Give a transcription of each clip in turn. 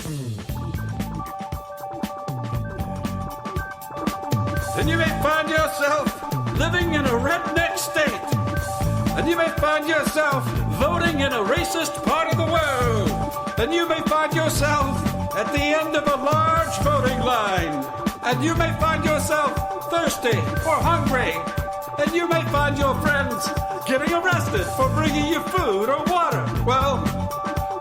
And you may find yourself living in a redneck state. And you may find yourself voting in a racist part of the world. And you may find yourself at the end of a large voting line. And you may find yourself thirsty or hungry. And you may find your friends getting arrested for bringing you food or water. Well,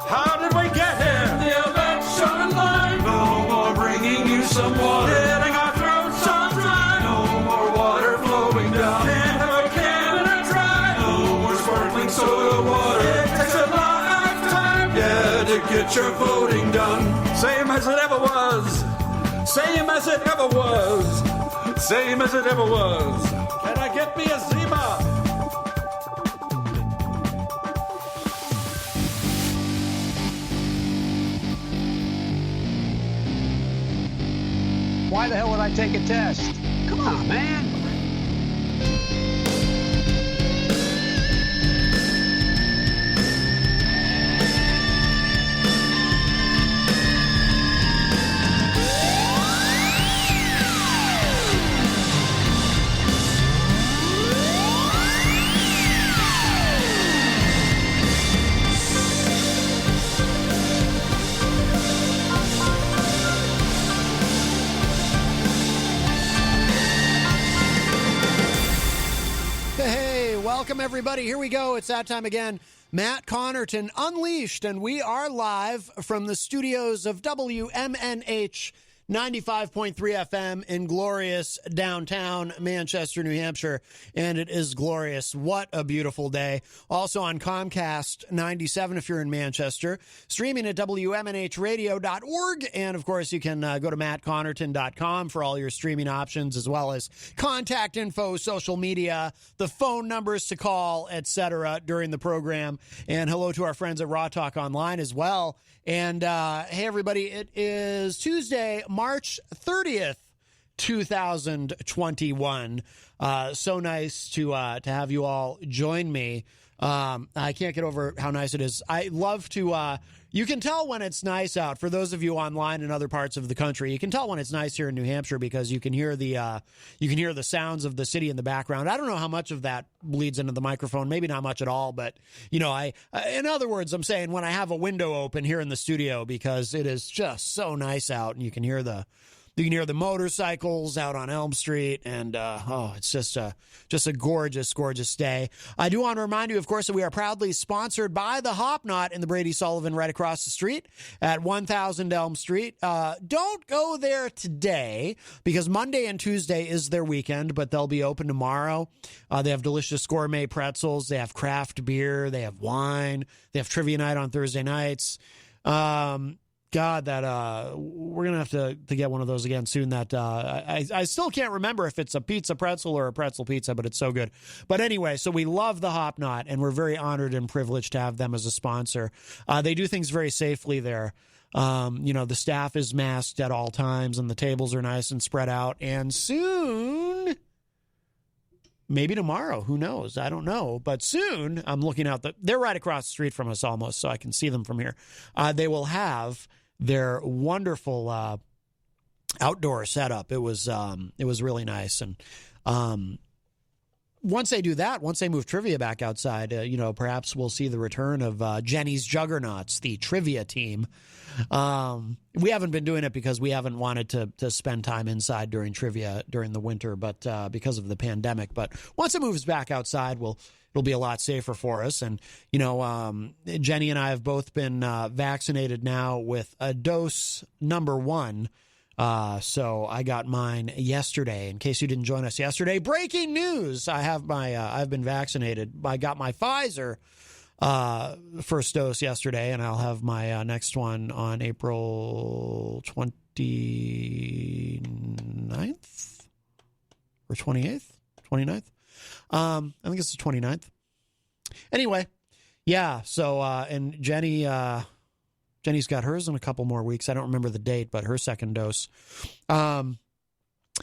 how did we get here? The election line. No more bringing you some water. Getting our throats all dry. No more water flowing down. Can't have a can in a dry. No more sparkling soda water. It takes a lifetime, yeah, to get your voting done. Same as it ever was. Same as it ever was. Same as it ever was. Can I get me a Zima? Why the hell would I take a test? Come on, man. Welcome, everybody. Here we go. It's that time again. Matt Connarton Unleashed, and we are live from the studios of WMNH 95.3 FM in glorious downtown Manchester, New Hampshire, and it is glorious. What a beautiful day. Also on Comcast 97 if you're in Manchester, streaming at WMNHradio.org, and of course you can go to mattconnerton.com for all your streaming options, as well as contact info, social media, the phone numbers to call, etc. during the program. And hello to our friends at Raw Talk Online as well. And hey, everybody, it is Tuesday, March 30th, 2021. So nice to have you all join me. I can't get over how nice it is. I love to, you can tell when it's nice out. For those of you online in other parts of the country, you can tell when it's nice here in New Hampshire because you can hear the sounds of the city in the background. I don't know how much of that bleeds into the microphone, maybe not much at all, but you know, in other words, I'm saying when I have a window open here in the studio because it is just so nice out and you can hear the motorcycles out on Elm Street, and it's just a gorgeous, gorgeous day. I do want to remind you, of course, that we are proudly sponsored by the Hop Knot in the Brady Sullivan right across the street at 1000 Elm Street. Don't go there today because Monday and Tuesday is their weekend, but they'll be open tomorrow. They have delicious gourmet pretzels. They have craft beer. They have wine. They have trivia night on Thursday nights. God, that we're gonna have to get one of those again soon. That I still can't remember if it's a pizza pretzel or a pretzel pizza, but it's so good. But anyway, so we love the Hop Knot, and we're very honored and privileged to have them as a sponsor. They do things very safely there. The staff is masked at all times, and the tables are nice and spread out. And soon, maybe tomorrow, who knows? I don't know. But soon, I'm looking out. They're right across the street from us almost, so I can see them from here. They will have their wonderful outdoor setup. It was really nice. And once they do that, once they move trivia back outside, perhaps we'll see the return of Jenny's Juggernauts, the trivia team. We haven't been doing it because we haven't wanted to spend time inside during trivia during the winter, but because of the pandemic. But once it moves back outside, it'll be a lot safer for us. And, Jenny and I have both been vaccinated now with a dose number 1. So I got mine yesterday. In case you didn't join us yesterday, breaking news. I've been vaccinated. I got my Pfizer first dose yesterday, and I'll have my next one on April 29th or 28th, 29th. I think it's the 29th. Anyway, yeah. So, and Jenny's got hers in a couple more weeks. I don't remember the date, but her second dose.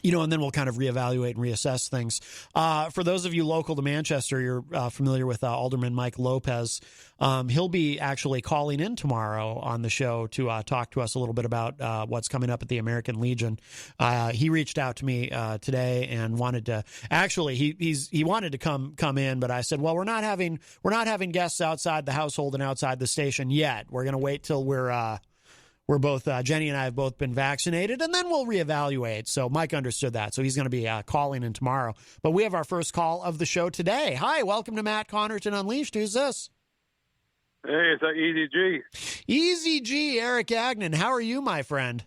and then we'll kind of reevaluate and reassess things. For those of you local to Manchester, you're familiar with Alderman Mike Lopez. He'll be actually calling in tomorrow on the show to talk to us a little bit about what's coming up at the American Legion. He reached out to me today and wanted to actually he wanted to come in, but I said, well, we're not having guests outside the household and outside the station yet. We're going to wait till we're both, Jenny and I have both been vaccinated, and then we'll reevaluate. So Mike understood that. So he's going to be calling in tomorrow. But we have our first call of the show today. Hi, welcome to Matt Connarton Unleashed. Who's this? Hey, it's Eazy-G. Eazy-G, Eric Agnon. How are you, my friend?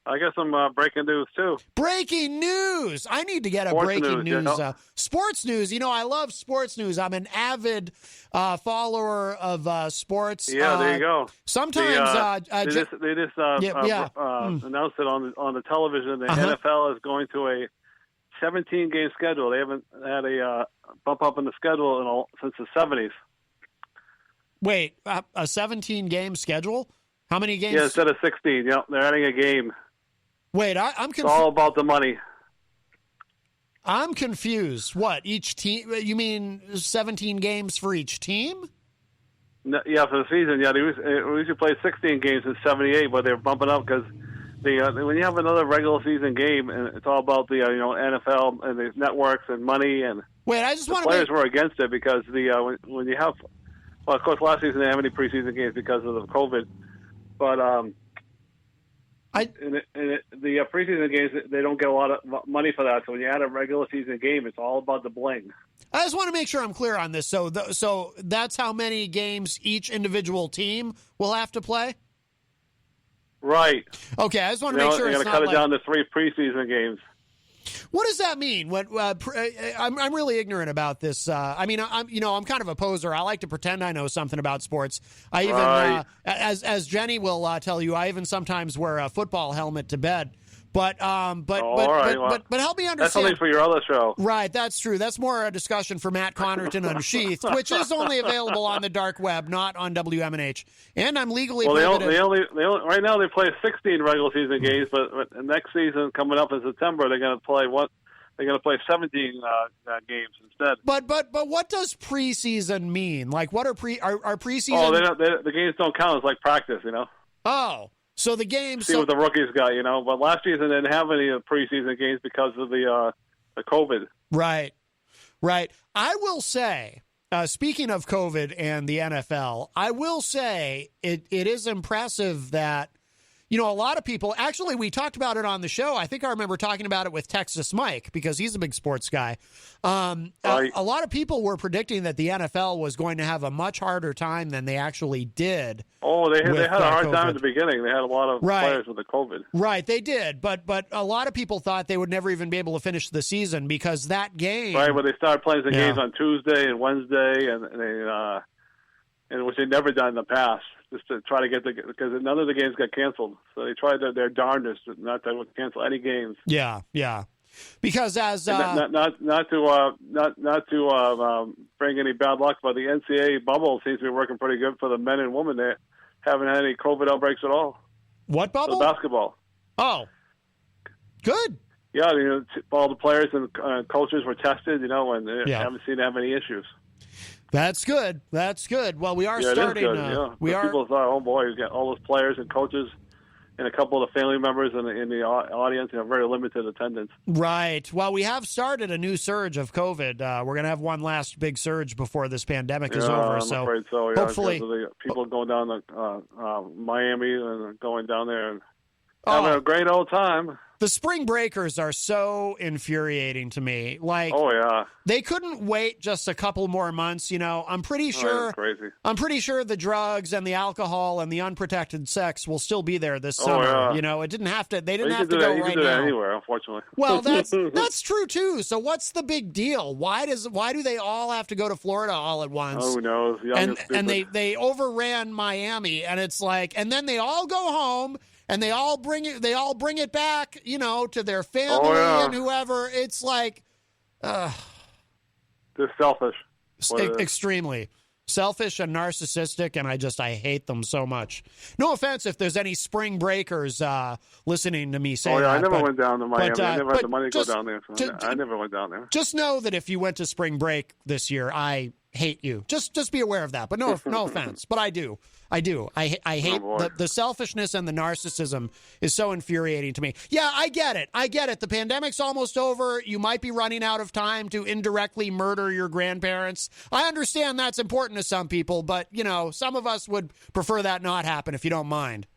I got some breaking news, too. Breaking news! I need to get a Sports breaking news. Sports news. I love sports news. I'm an avid follower of sports. Yeah, there you go. Sometimes they just announced it on the television. The NFL is going to a 17-game schedule. They haven't had a bump up in the schedule since the 70s. Wait, a 17-game schedule? How many games? Yeah, instead of 16. Yep, they're adding a game. Wait, I'm confused. It's all about the money. I'm confused. What, each team? You mean 17 games for each team? No, yeah, for the season. Yeah, they usually play 16 games in 78, but they're bumping up because when you have another regular season game, and it's all about the NFL and the networks and money and. Wait, I just want to. Players were against it because when you have, well, of course, last season they didn't have any preseason games because of the COVID, but the preseason games, they don't get a lot of money for that. So when you add a regular season game, it's all about the bling. I just want to make sure I'm clear on this. So that's how many games each individual team will have to play? Right. Okay, I just want to make sure they're going to cut it down to 3 preseason games. What does that mean? I'm really ignorant about this. I'm kind of a poser. I like to pretend I know something about sports. I even, as Jenny will tell you, I even sometimes wear a football helmet to bed. But help me understand. That's only for your other show. Right, that's true. That's more a discussion for Matt Connarton Unsheathed, which is only available on the dark web, not on WMNH. And I'm legally prohibited. They only right now they play 16 regular season games, but next season coming up in September they're going to play They're going to play 17 games instead. But what does preseason mean? Like, what are preseason? Oh, the games don't count as like practice, Oh. So the games. See what the rookies got, But last season they didn't have any preseason games because of the COVID. Right. I will say, speaking of COVID and the NFL, I will say it is impressive that, a lot of people, actually, we talked about it on the show. I think I remember talking about it with Texas Mike because he's a big sports guy. A lot of people were predicting that the NFL was going to have a much harder time than they actually did. Oh, they had a hard COVID. time at the beginning. They had a lot of players with the COVID. Right, they did. But a lot of people thought they would never even be able to finish the season because that game. Right, but they started playing the games on Tuesday and Wednesday, and which they'd never done in the past, just to try to get because none of the games got canceled. So they tried their darndest not to cancel any games. Yeah. Because as not to bring any bad luck, but the NCAA bubble seems to be working pretty good for the men and women. They haven't had any COVID outbreaks at all. What bubble? The basketball. Oh, good. Yeah, all the players and coaches were tested, and they haven't seen to have any issues. That's good. Well, we are starting. It is good, People thought, oh boy, you got all those players and coaches and a couple of the family members in the audience, very limited attendance. Right. Well, we have started a new surge of COVID. We're going to have one last big surge before this pandemic is over. I'm afraid so. Yeah, hopefully, the people going down to Miami and going down there and having a great old time. The spring breakers are so infuriating to me. Like, they couldn't wait just a couple more months. I'm pretty sure. Crazy. I'm pretty sure the drugs and the alcohol and the unprotected sex will still be there this summer. It didn't have to. They didn't have to go right now. You can do that anywhere, unfortunately. Well, that's true too. So what's the big deal? Why do they all have to go to Florida all at once? Oh, who knows? And they overran Miami, and it's like, and then they all go home. And they all bring it back, to their family and whoever. It's like, they're selfish. Extremely. Selfish and narcissistic, and I hate them so much. No offense if there's any spring breakers listening to me say that. I never went down to Miami. I never had the money to go down there. So I never went down there. Just know that if you went to spring break this year, I hate you. Just be aware of that. But no offense. But I do. I hate the selfishness and the narcissism is so infuriating to me. Yeah, I get it. The pandemic's almost over. You might be running out of time to indirectly murder your grandparents. I understand that's important to some people, but, some of us would prefer that not happen if you don't mind.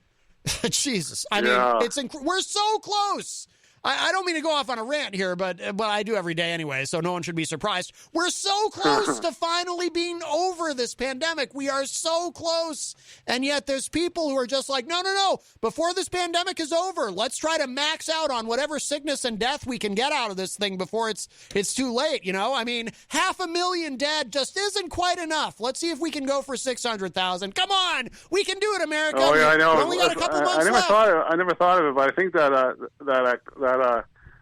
Jesus. I mean, we're so close. I don't mean to go off on a rant here, but I do every day anyway, so no one should be surprised. We're so close to finally being over this pandemic. We are so close. And yet there's people who are just like, no. Before this pandemic is over, let's try to max out on whatever sickness and death we can get out of this thing before it's too late, I mean, 500,000 dead just isn't quite enough. Let's see if we can go for 600,000. Come on. We can do it, America. Oh, yeah, I know. We only got a couple months left. I never thought of it, but I think that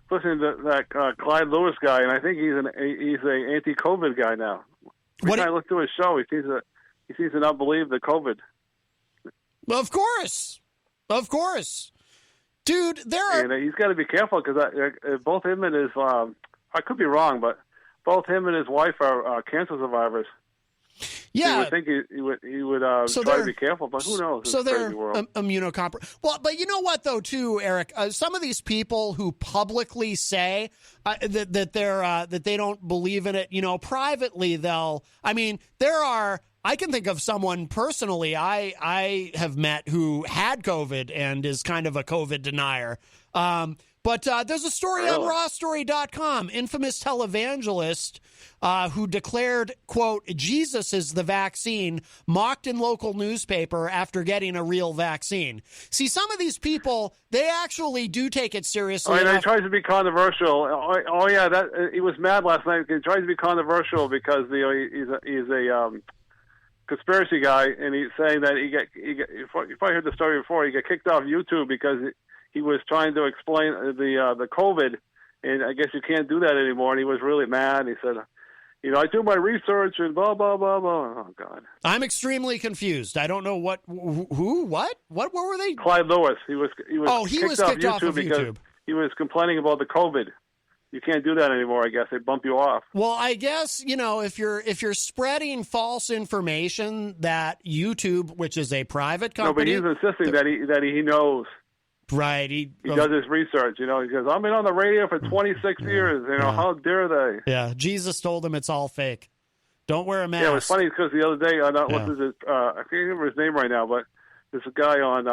listening to that Clyde Lewis guy, and I think he's an anti-COVID guy now. When I look to his show, he seems to not believe the COVID. Of course, dude. He's got to be careful because both him and his I could be wrong, but both him and his wife are cancer survivors. Yeah, you would think he would try to be careful, but who knows? So they're immunocompromised. Well, but you know what, though, too, Eric? Some of these people who publicly say that they don't believe in it, privately they'll. I mean, I can think of someone personally I have met who had COVID and is kind of a COVID denier. But there's a story on rawstory.com, infamous televangelist who declared, quote, Jesus is the vaccine, mocked in local newspaper after getting a real vaccine. See, some of these people, they actually do take it seriously. He tries to be controversial. He was mad last night. He tries to be controversial because he's a conspiracy guy, and he's saying that you probably heard the story before, he got kicked off YouTube because he was trying to explain the COVID, and I guess you can't do that anymore. And he was really mad. He said, I do my research and blah, blah, blah, blah. Oh, God. I'm extremely confused. I don't know what were they? Clyde Lewis. He was kicked off YouTube because he was complaining about the COVID. You can't do that anymore, I guess. They bump you off. Well, I guess, if you're spreading false information that YouTube, which is a private company. No, but he's insisting that he knows. Right. He does his research, He goes, I've been on the radio for 26 years. How dare they? Yeah. Jesus told him it's all fake. Don't wear a mask. Yeah, it was funny because the other day, I can't remember his name right now, but there's a guy on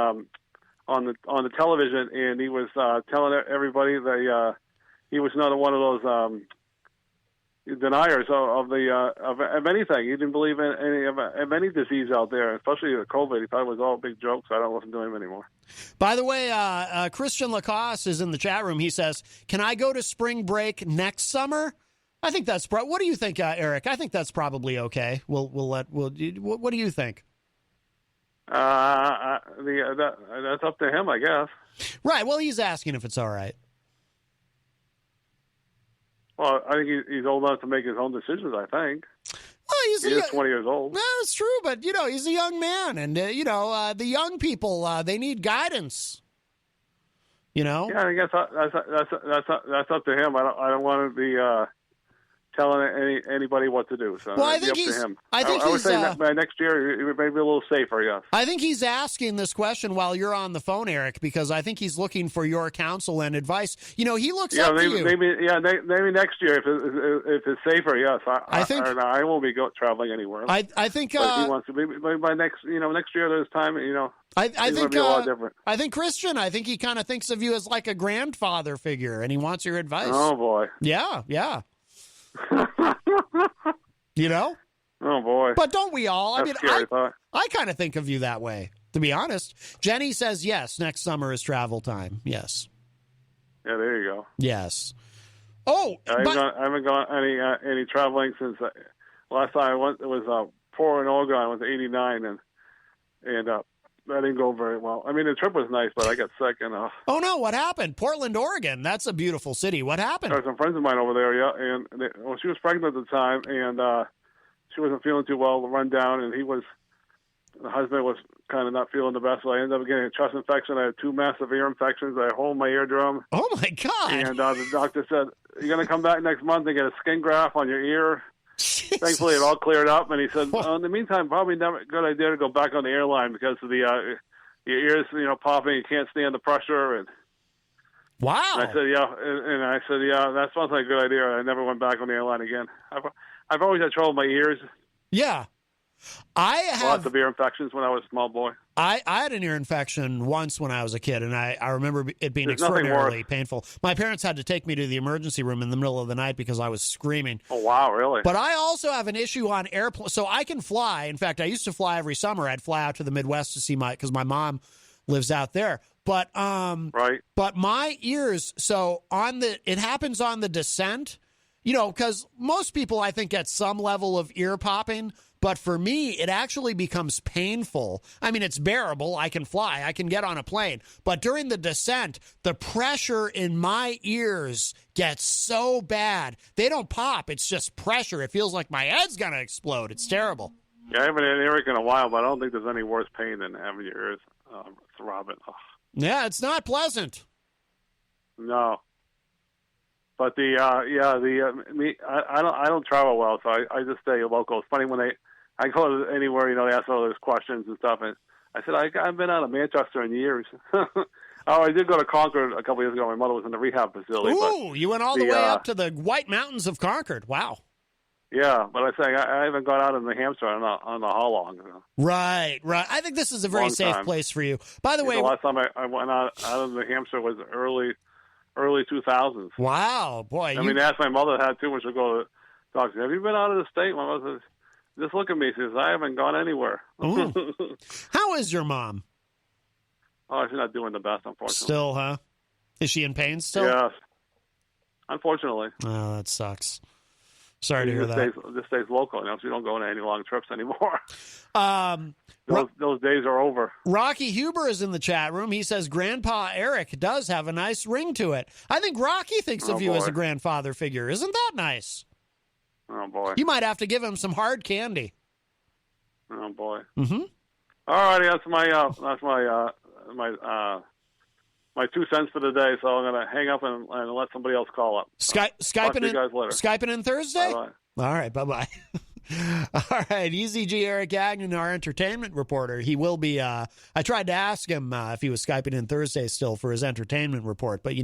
the television, and he was telling everybody that he was not one of those deniers of anything. He didn't believe in any disease out there, especially the COVID. He thought it was all big jokes. I don't listen to him anymore. By the way, Christian Lacoste is in the chat room. He says, "Can I go to spring break next summer?" I think that's what do you think, Eric? I think that's probably okay. What do you think? That's up to him, I guess. Right. Well, he's asking if it's all right. Well, I think he's old enough to make his own decisions, I think. Well, he is 20 years old. No, it's true, but, he's a young man, and, the young people, they need guidance, Yeah, I guess that's up to him. I don't want to be telling anybody what to do. So I think he's up to him. I would say that by next year, it may be a little safer, yes. I think he's asking this question while you're on the phone, Eric, because I think he's looking for your counsel and advice. He looks up to you. Maybe next year, if it's safer, yes. I won't be traveling anywhere. I think but if he wants to be by next year. There's time. I think be a lot different. I think Christian. I think he kind of thinks of you as like a grandfather figure, and he wants your advice. Oh boy. Yeah. Oh boy. But don't we all? That's scary thought. I kind of think of you that way, to be honest. Jenny says yes, next summer is travel time. Yes. Yeah, there you go. Yes. Oh, I haven't gone any traveling since last time I went. It was pouring Oregon. I went to 89 and that didn't go very well. I mean, the trip was nice, but I got sick and. Oh no! What happened? Portland, Oregon. That's a beautiful city. What happened? There were some friends of mine over there. Yeah, and she was pregnant at the time, and she wasn't feeling too well, run down, and the husband was kind of not feeling the best, so I ended up getting a chest infection. I had 2 massive ear infections. I had a hole in my eardrum. Oh, my God. And the doctor said, you're going to come back next month and get a skin graft on your ear. Jesus. Thankfully, it all cleared up, and he said, in the meantime, probably never a good idea to go back on the airline because of the your ears, popping. You can't stand the pressure. And Wow. I said, yeah, and I said, yeah, that sounds like a good idea. I never went back on the airline again. I've always had trouble with my ears. Yeah. I have lots of ear infections when I was a small boy. I had an ear infection once when I was a kid, and I remember it being There's nothing extraordinarily worse. painful. My parents had to take me to the emergency room in the middle of the night because I was screaming. Oh, wow, really? But I also have an issue on airplanes. So I can fly. In fact, I used to fly every summer. I'd fly out to the Midwest to see because my mom lives out there. But right. But my ears, so it happens on the descent, because most people I think get some level of ear popping. But for me, it actually becomes painful. I mean, it's bearable. I can fly. I can get on a plane. But during the descent, the pressure in my ears gets so bad. They don't pop. It's just pressure. It feels like my head's going to explode. It's terrible. Yeah, I haven't had an earache in a while, but I don't think there's any worse pain than having your ears throbbing. Oh. Yeah, it's not pleasant. No. But I don't travel well, so I just stay local. It's funny when I go anywhere, they ask all those questions and stuff, and I said, I've been out of Manchester in years. I did go to Concord a couple years ago. My mother was in the rehab facility. Ooh, you went all the way up to the White Mountains of Concord. Wow. Yeah, but I say I haven't gone out in New Hampshire I don't know how long. Right. I think this is a very safe place for you. By the way, the last time I went out of New Hampshire was early 2000s. Wow, boy. I mean, ask my mother had too much to go to doctor. Have you been out of the state? My mother says, just look at me. She says, I haven't gone anywhere. How is your mom? Oh, she's not doing the best, unfortunately. Still, huh? Is she in pain still? Yes. Unfortunately. Oh, that sucks. Sorry to hear that. This stays local. So you don't go on any long trips anymore. Those days are over. Rocky Huber is in the chat room. He says Grandpa Eric does have a nice ring to it. I think Rocky thinks of you as a grandfather figure. Isn't that nice? Oh, boy. You might have to give him some hard candy. Oh, boy. Mm-hmm. All righty, that's my 2 cents for the day. So I'm going to hang up and let somebody else call up. Skyping in Thursday? Bye-bye. All right, bye-bye. All right, Eazy-G Eric Agnew, our entertainment reporter. He will be, I tried to ask him if he was Skyping in Thursday still for his entertainment report, but he,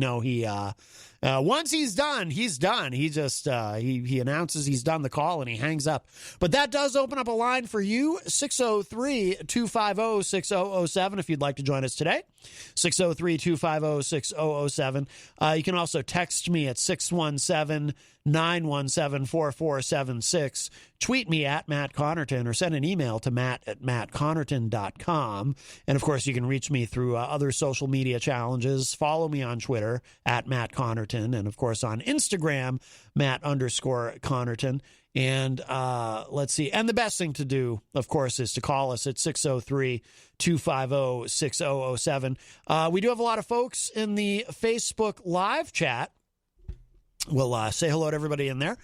once he's done, he's done. He just, he announces he's done the call and he hangs up. But that does open up a line for you, 603-250-6007 if you'd like to join us today, 603-250-6007. You can also text me at 617-917-4476. Tweet me at Matt Connarton or send an email to matt@mattconnerton.com. And, of course, you can reach me through other social media challenges. Follow me on Twitter at Matt Connarton and, of course, on Instagram, Matt_Connarton. And let's see. And the best thing to do, of course, is to call us at 603-250-6007. We do have a lot of folks in the Facebook live chat. We'll say hello to everybody in there.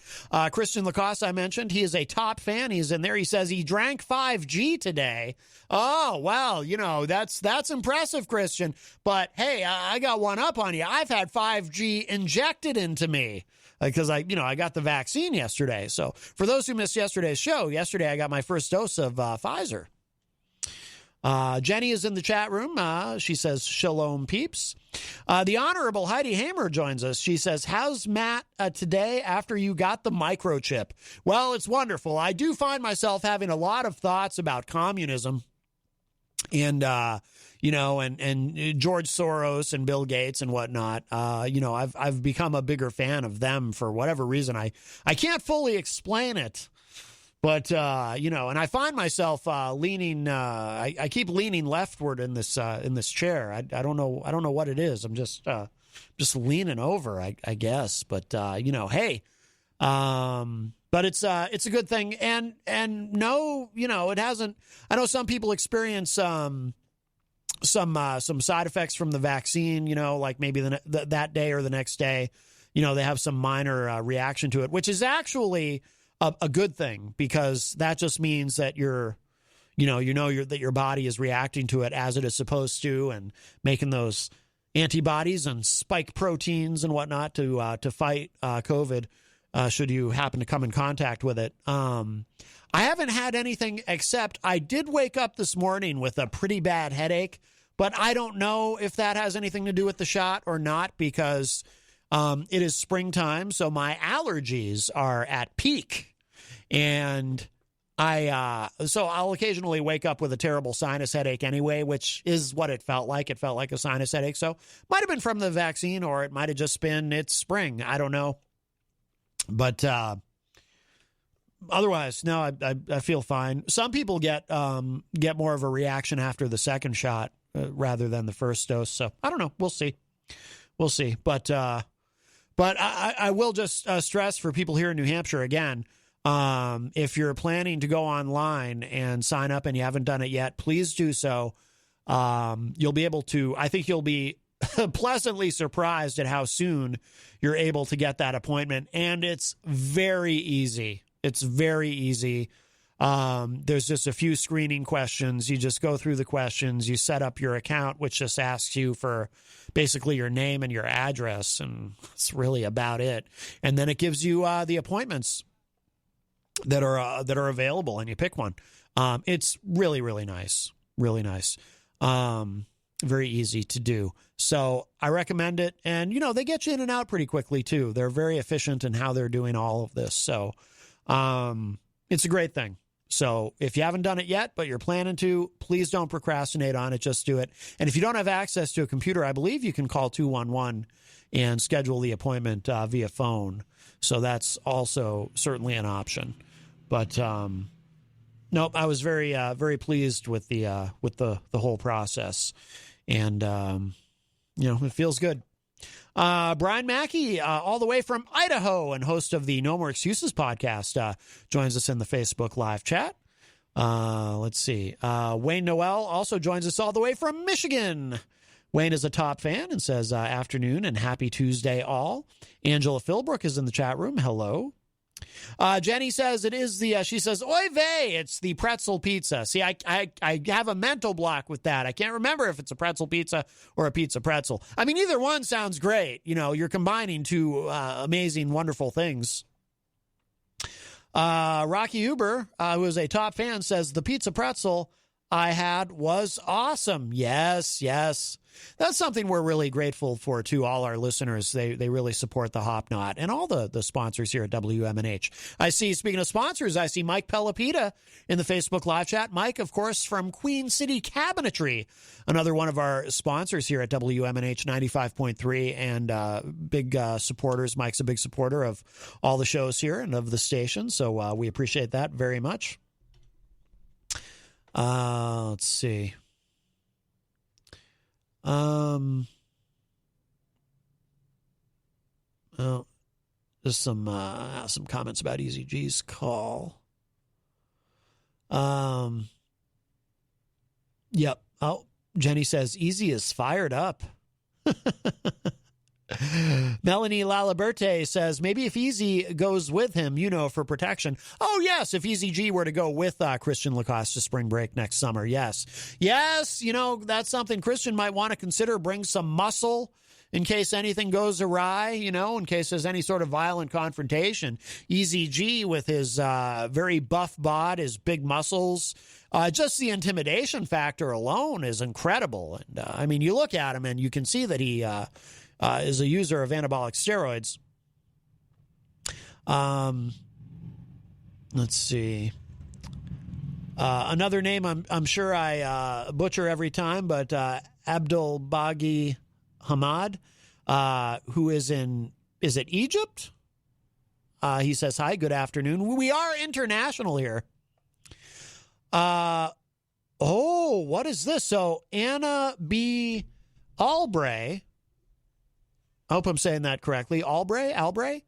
Christian Lacoste, I mentioned, he is a top fan. He's in there. He says he drank 5G today. Oh, well, that's impressive, Christian. But, hey, I got one up on you. I've had 5G injected into me because I got the vaccine yesterday. So for those who missed yesterday's show, yesterday I got my first dose of Pfizer. Jenny is in the chat room. She says, shalom, peeps. The Honorable Heidi Hamer joins us. She says, how's Matt today after you got the microchip? Well, it's wonderful. I do find myself having a lot of thoughts about communism and, and George Soros and Bill Gates and whatnot. I've become a bigger fan of them for whatever reason. I can't fully explain it. But, and I find myself leaning, I keep leaning leftward in this chair. I don't know what it is. I'm just leaning over, I guess. But, hey, but it's a good thing. And no, it hasn't, I know some people experience, some side effects from the vaccine, like maybe that day or the next day, they have some minor reaction to it, which is actually a good thing, because that just means that that your body is reacting to it as it is supposed to, and making those antibodies and spike proteins and whatnot to fight COVID should you happen to come in contact with it. I haven't had anything, except I did wake up this morning with a pretty bad headache, but I don't know if that has anything to do with the shot or not, because it is springtime, so my allergies are at peak, and so I'll occasionally wake up with a terrible sinus headache anyway, which is what it felt like. It felt like a sinus headache. So might have been from the vaccine, or it might have just been it's spring. I don't know. But otherwise, no, I feel fine. Some people get more of a reaction after the second shot rather than the first dose. So I don't know. We'll see. But I will just stress for people here in New Hampshire again, if you're planning to go online and sign up and you haven't done it yet, please do so. You'll be able to, I think you'll be pleasantly surprised at how soon you're able to get that appointment. And it's very easy. It's very easy. There's just a few screening questions. You just go through the questions. You set up your account, which just asks you for basically your name and your address. And that's really about it. And then it gives you the appointments that are available, and you pick one. It's really, really nice. Really nice. Very easy to do. So I recommend it. And, they get you in and out pretty quickly too. They're very efficient in how they're doing all of this. So, it's a great thing. So if you haven't done it yet, but you're planning to, please don't procrastinate on it. Just do it. And if you don't have access to a computer, I believe you can call 211 and schedule the appointment via phone. So that's also certainly an option. But nope, I was very very pleased with the whole process, and it feels good. Brian Mackey, all the way from Idaho and host of the No More Excuses podcast, joins us in the Facebook live chat. Let's see. Wayne Noel also joins us all the way from Michigan. Wayne is a top fan and says, afternoon and happy Tuesday all. Angela Philbrook is in the chat room. Hello. Jenny says it is she says, oy vey, it's the pretzel pizza. See, I have a mental block with that. I can't remember if it's a pretzel pizza or a pizza pretzel. I mean, either one sounds great. You're combining two amazing, wonderful things. Rocky Huber, who is a top fan, says the pizza pretzel I had was awesome. Yes. That's something we're really grateful for, to all our listeners. They really support the Hop Knot and all the sponsors here at WMNH. I see, speaking of sponsors, I see Mike Pelopita in the Facebook live chat. Mike, of course, from Queen City Cabinetry, another one of our sponsors here at WMNH 95.3, and big supporters. Mike's a big supporter of all the shows here and of the station, so we appreciate that very much. Let's see. Well, just some comments about Eazy-G's call. Yep. Oh, Jenny says Easy is fired up. Melanie Laliberte says maybe if Easy goes with him, for protection. Oh, yes, if Eazy-G were to go with Christian Lacoste to spring break next summer, yes. Yes, that's something Christian might want to consider. Bring some muscle in case anything goes awry, in case there's any sort of violent confrontation. Eazy-G with his very buff bod, his big muscles, just the intimidation factor alone is incredible. And, you look at him and you can see that he is a user of anabolic steroids. Let's see. Another name I'm sure I butcher every time, but Abdul Baghi Hamad, who is it Egypt? He says, hi, good afternoon. We are international here. What is this? So Anna B. Albray, I hope I'm saying that correctly. Albray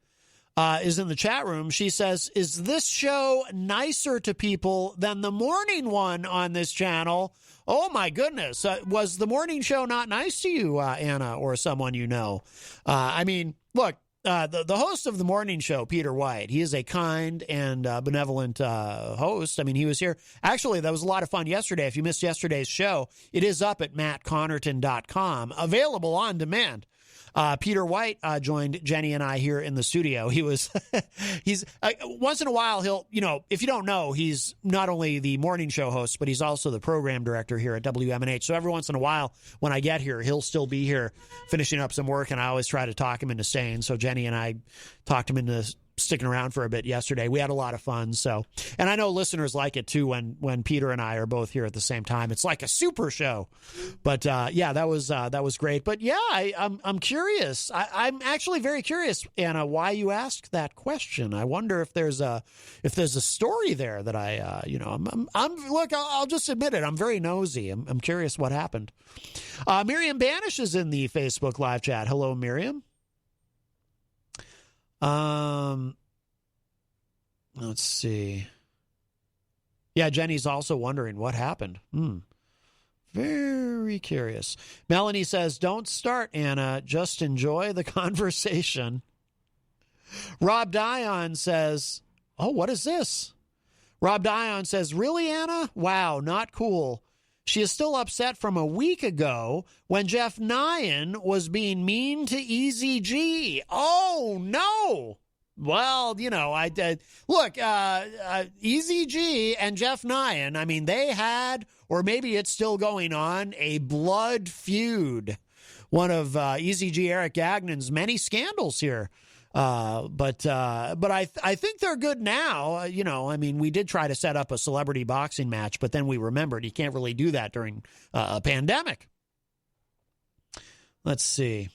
is in the chat room. She says, is this show nicer to people than the morning one on this channel? Oh, my goodness. Was the morning show not nice to you, Anna, or someone you know? Look, the host of the morning show, Peter White, he is a kind and benevolent host. I mean, he was here. Actually, that was a lot of fun yesterday. If you missed yesterday's show, it is up at mattconnarton.com, available on demand. Peter White joined Jenny and I here in the studio. He's once in a while, if you don't know, he's not only the morning show host, but he's also the program director here at WMNH. So every once in a while, when I get here, he'll still be here finishing up some work, and I always try to talk him into staying. So Jenny and I talked him into sticking around for a bit yesterday. We had a lot of fun. So, and I know listeners like it too when Peter and I are both here at the same time. It's like a super show. But yeah, that was great. But yeah, I'm curious. I'm actually very curious, Anna, why you asked that question. I wonder if there's a story there that look, I'll just admit it. I'm very nosy. I'm curious what happened. Miriam Banish is in the Facebook live chat. Hello, Miriam. Let's see. Yeah, Jenny's also wondering what happened. Very curious. Melanie says, don't start, Anna. Just enjoy the conversation. Rob Dion says, oh, what is this? Rob Dion says, really, Anna? Wow, not cool. She is still upset from a week ago when Jeff Nyan was being mean to Eazy-G. Oh, no. Well, look, Eazy-G and Jeff Nyan, I mean, they had, or maybe it's still going on, a blood feud. One of Eazy-G, Eric Gagnon's many scandals here. But I think they're good now. I mean, we did try to set up a celebrity boxing match, but then we remembered you can't really do that during a pandemic. Let's see.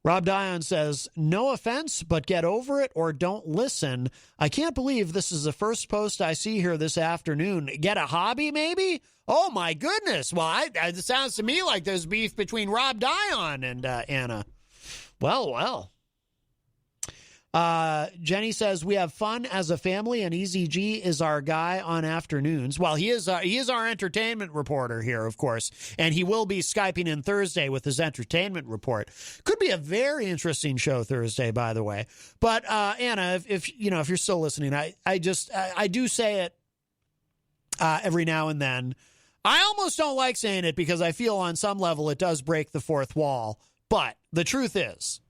Rob Dion says, no offense, but get over it or don't listen. I can't believe this is the first post I see here this afternoon. Get a hobby, maybe? Oh, my goodness. Well, it sounds to me like there's beef between Rob Dion and Anna. Well. Jenny says, we have fun as a family, and Eazy-G is our guy on afternoons. Well, he is our entertainment reporter here, of course, and he will be Skyping in Thursday with his entertainment report. Could be a very interesting show Thursday, by the way. But Anna, if you're still listening, I do say it every now and then. I almost don't like saying it because I feel on some level it does break the fourth wall. But the truth is,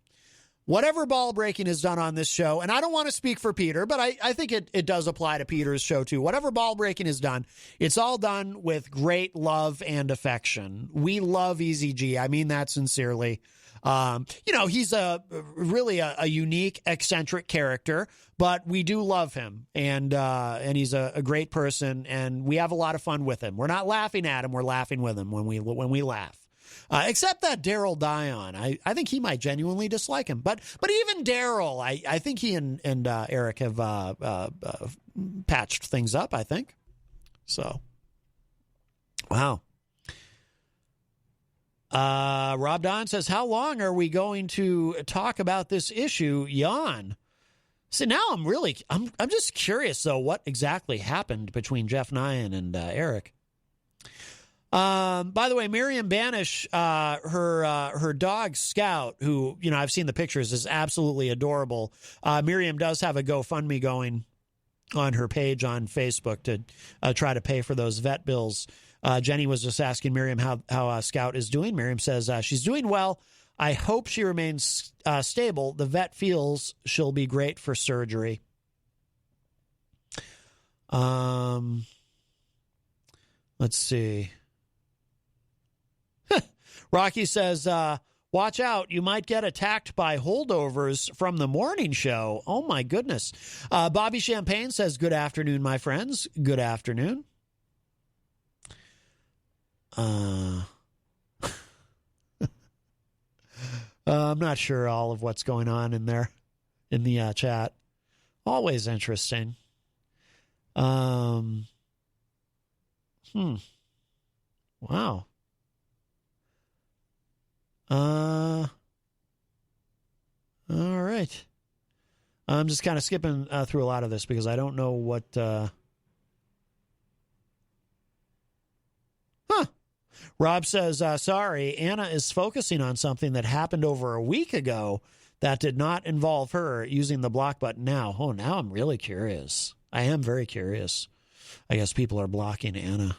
whatever ball breaking is done on this show, and I don't want to speak for Peter, but I think it does apply to Peter's show too. Whatever ball breaking is done, it's all done with great love and affection. We love Eazy-G. I mean that sincerely. He's really a unique, eccentric character, but we do love him, and he's a great person, and we have a lot of fun with him. We're not laughing at him; we're laughing with him when we laugh. Except that Daryl Dion, I think he might genuinely dislike him, but even Daryl, I think he and Eric have patched things up. I think so. Wow. Rob Don says, how long are we going to talk about this issue? Yawn. So now I'm just curious though, what exactly happened between Jeff Nyan and Eric. By the way, Miriam Banish, her dog Scout, who, I've seen the pictures, is absolutely adorable. Miriam does have a GoFundMe going on her page on Facebook to try to pay for those vet bills. Jenny was just asking Miriam how Scout is doing. Miriam says she's doing well. I hope she remains stable. The vet feels she'll be great for surgery. Let's see. Rocky says, watch out. You might get attacked by holdovers from the morning show. Oh, my goodness. Bobby Champagne says, good afternoon, my friends. Good afternoon. I'm not sure all of what's going on in there in the chat. Always interesting. Wow. All right. I'm just kind of skipping through a lot of this because I don't know what Rob says, sorry, Anna is focusing on something that happened over a week ago that did not involve her using the block button now. Oh, now I'm really curious. I am very curious. I guess people are blocking Anna.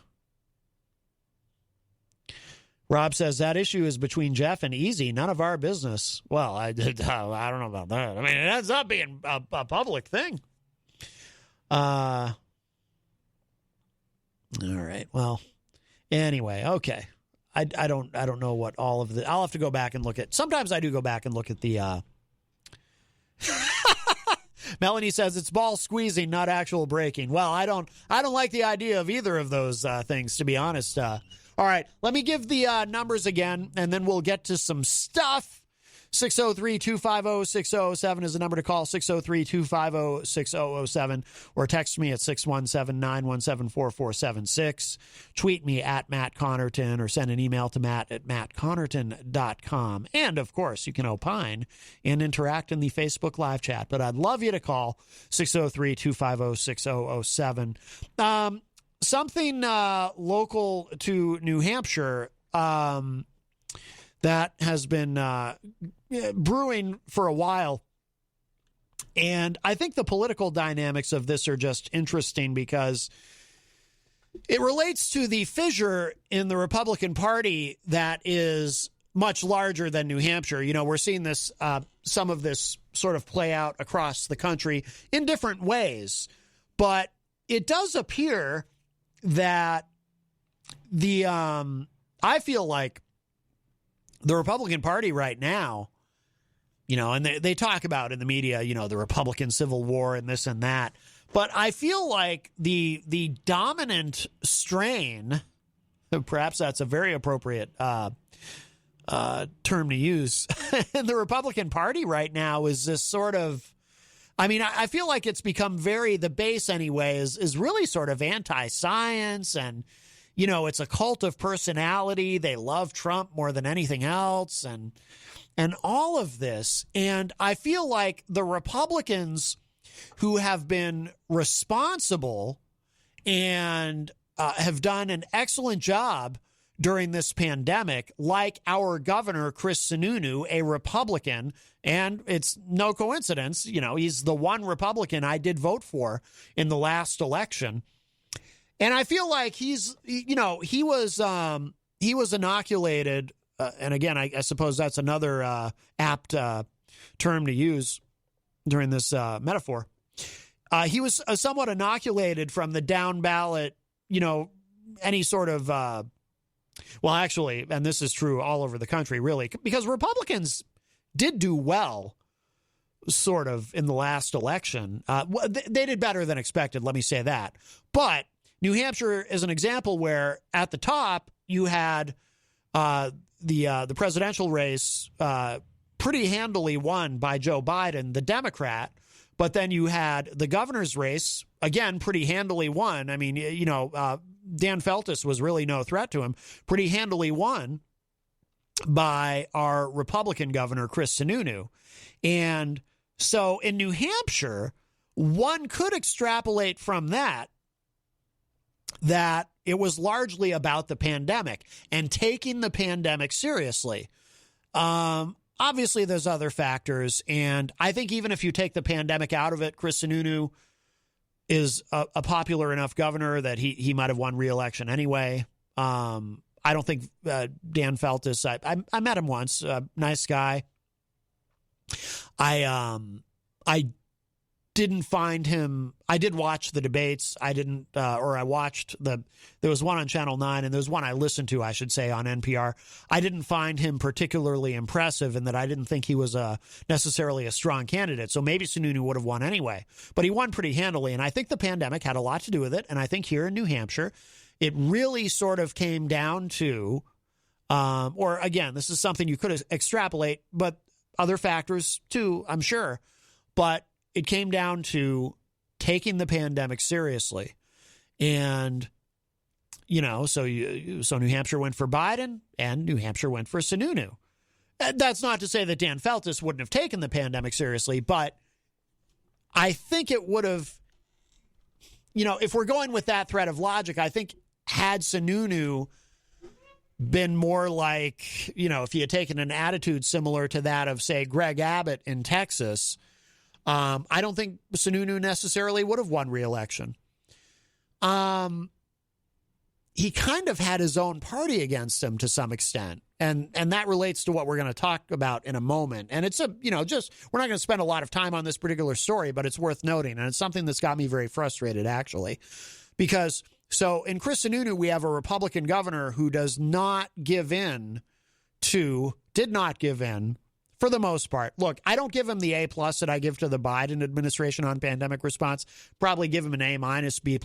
Rob says, that issue is between Jeff and Easy, none of our business. Well, I don't know about that. I mean, it ends up being a public thing. All right. Well, anyway, okay. I don't know what all of the. I'll have to go back and look at. Sometimes I do go back and look at the. Melanie says it's ball squeezing, not actual breaking. Well, I don't like the idea of either of those things, to be honest. All right, let me give the numbers again, and then we'll get to some stuff. 603-250-6007 is the number to call, 603-250-6007, or text me at 617-917-4476. Tweet me at Matt Connarton, or send an email to matt@mattconnerton.com. And, of course, you can opine and interact in the Facebook live chat. But I'd love you to call 603-250-6007. Something local to New Hampshire that has been brewing for a while. And I think the political dynamics of this are just interesting because it relates to the fissure in the Republican Party that is much larger than New Hampshire. You know, we're seeing this, some of this sort of play out across the country in different ways. But it does appear that I feel like the Republican Party right now, you know, and they talk about in the media, you know, the Republican Civil War and this and that. But I feel like the dominant strain, perhaps that's a very appropriate term to use, in the Republican Party right now is this sort of, I mean, I feel like it's become the base anyway, is really sort of anti-science, and you know, it's a cult of personality. They love Trump more than anything else, and all of this. And I feel like the Republicans who have been responsible and have done an excellent job during this pandemic, like our governor, Chris Sununu, a Republican, and it's no coincidence, you know, he's the one Republican I did vote for in the last election. And I feel like he's, you know, he was inoculated. And again, I suppose that's another apt term to use during this metaphor. He was somewhat inoculated from the down ballot, you know, any sort of, well, actually, and this is true all over the country, really, because Republicans did do well, sort of, in the last election. They did better than expected, let me say that. But New Hampshire is an example where at the top you had the presidential race pretty handily won by Joe Biden, the Democrat, but then you had the governor's race, again, pretty handily won. I mean, you know, Dan Feltus was really no threat to him, pretty handily won by our Republican governor, Chris Sununu. And so in New Hampshire, one could extrapolate from that it was largely about the pandemic and taking the pandemic seriously. Obviously, there's other factors, and I think even if you take the pandemic out of it, Chris Sununu is a popular enough governor that he might have won re-election anyway. I don't think Dan Feltus, I met him once, nice guy. I didn't find him. I did watch the debates. I watched there was one on Channel 9 and there was one I listened to, I should say, on NPR. I didn't find him particularly impressive in that I didn't think he was necessarily a strong candidate. So maybe Sununu would have won anyway, but he won pretty handily. And I think the pandemic had a lot to do with it. And I think here in New Hampshire, it really sort of came down to, or again, this is something you could extrapolate, but other factors too, I'm sure. But it came down to taking the pandemic seriously. And, you know, so New Hampshire went for Biden and New Hampshire went for Sununu. That's not to say that Dan Feltus wouldn't have taken the pandemic seriously, but I think it would have, you know, if we're going with that thread of logic, I think had Sununu been more like, if he had taken an attitude similar to that of, say, Greg Abbott in Texas, I don't think Sununu necessarily would have won re-election. He kind of had his own party against him to some extent. And that relates to what we're going to talk about in a moment. And it's we're not going to spend a lot of time on this particular story, but it's worth noting. And it's something that's got me very frustrated, actually, because so in Chris Sununu, we have a Republican governor who did not give in for the most part. Look, I don't give him the A+ that I give to the Biden administration on pandemic response. Probably give him an A-, B+,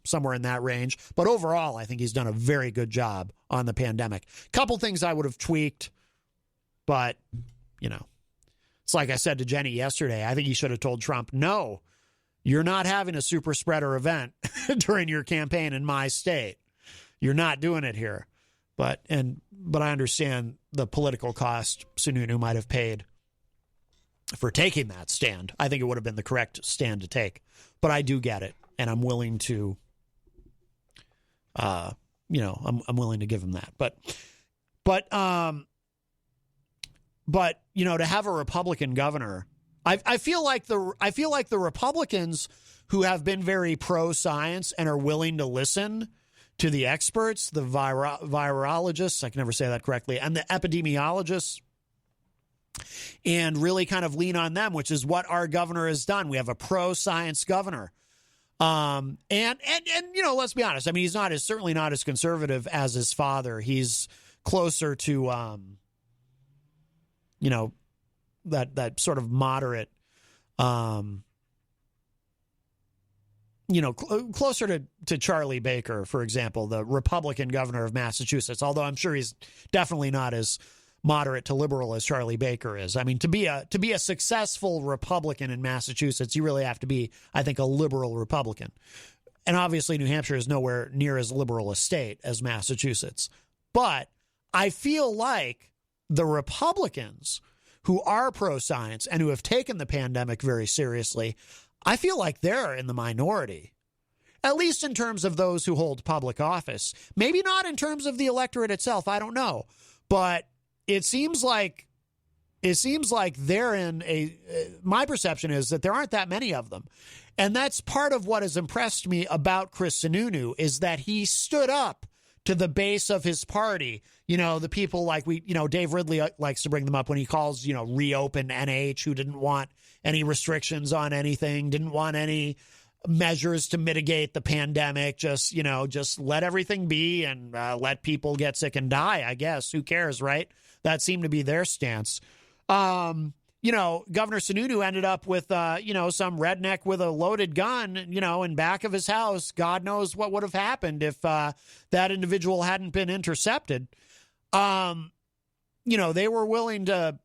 somewhere in that range. But overall, I think he's done a very good job on the pandemic. Couple things I would have tweaked, but, it's like I said to Jenny yesterday. I think he should have told Trump, no, you're not having a super spreader event during your campaign in my state. You're not doing it here. But I understand the political cost Sununu might have paid for taking that stand. I think it would have been the correct stand to take. But I do get it, and I'm willing to, I'm willing to give him that. But to have a Republican governor, I feel like the Republicans who have been very pro-science and are willing to listen to the experts, the virologists, I can never say that correctly, and the epidemiologists, and really kind of lean on them, which is what our governor has done. We have a pro-science governor. And let's be honest. I mean, he's certainly not as conservative as his father. He's closer to, that sort of moderate, closer to Charlie Baker, for example, the Republican governor of Massachusetts, although I'm sure he's definitely not as moderate to liberal as Charlie Baker is. I mean, to be a successful Republican in Massachusetts, you really have to be, I think, a liberal Republican. And obviously New Hampshire is nowhere near as liberal a state as Massachusetts. But I feel like the Republicans who are pro-science and who have taken the pandemic very seriously, I feel like they're in the minority, at least in terms of those who hold public office. Maybe not in terms of the electorate itself. I don't know. But it seems like they're in my perception is that there aren't that many of them. And that's part of what has impressed me about Chris Sununu is that he stood up to the base of his party. The people like Dave Ridley likes to bring them up when he calls, reopen NH, who didn't want any restrictions on anything, didn't want any measures to mitigate the pandemic, just let everything be and let people get sick and die, I guess. Who cares, right? That seemed to be their stance. Governor Sununu ended up with, some redneck with a loaded gun, in back of his house. God knows what would have happened if that individual hadn't been intercepted. They were willing to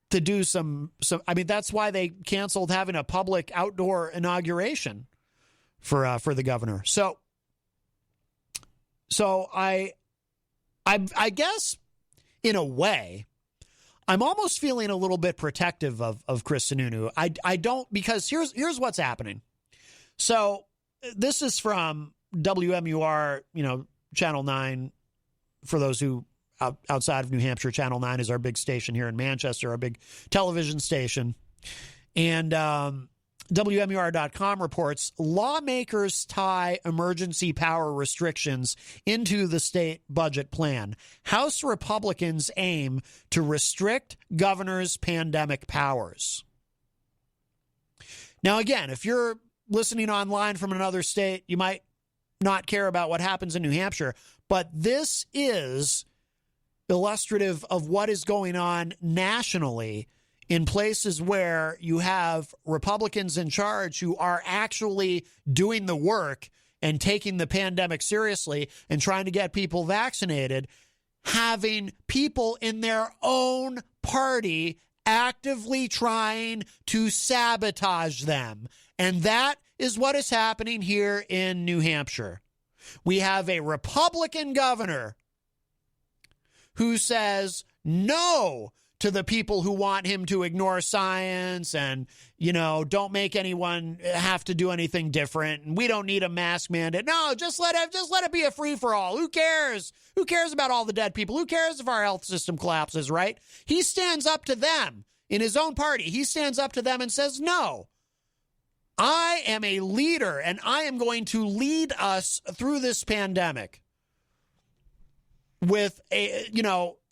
do some. I mean, that's why they canceled having a public outdoor inauguration for the governor. So I guess in a way, I'm almost feeling a little bit protective of Chris Sununu. I don't, because here's what's happening. So this is from WMUR, Channel 9, for those who outside of New Hampshire. Channel 9 is our big station here in Manchester, our big television station. And WMUR.com reports lawmakers tie emergency power restrictions into the state budget plan. House Republicans aim to restrict governor's pandemic powers. Now, again, if you're listening online from another state, you might not care about what happens in New Hampshire, but this is illustrative of what is going on nationally in places where you have Republicans in charge who are actually doing the work and taking the pandemic seriously and trying to get people vaccinated, having people in their own party actively trying to sabotage them. And that is what is happening here in New Hampshire. We have a Republican governor who says no to the people who want him to ignore science and, you know, don't make anyone have to do anything different. And we don't need a mask mandate. No, just let it be a free for all. Who cares? Who cares about all the dead people? Who cares if our health system collapses, right? He stands up to them in his own party. He stands up to them and says, no, I am a leader and I am going to lead us through this pandemic with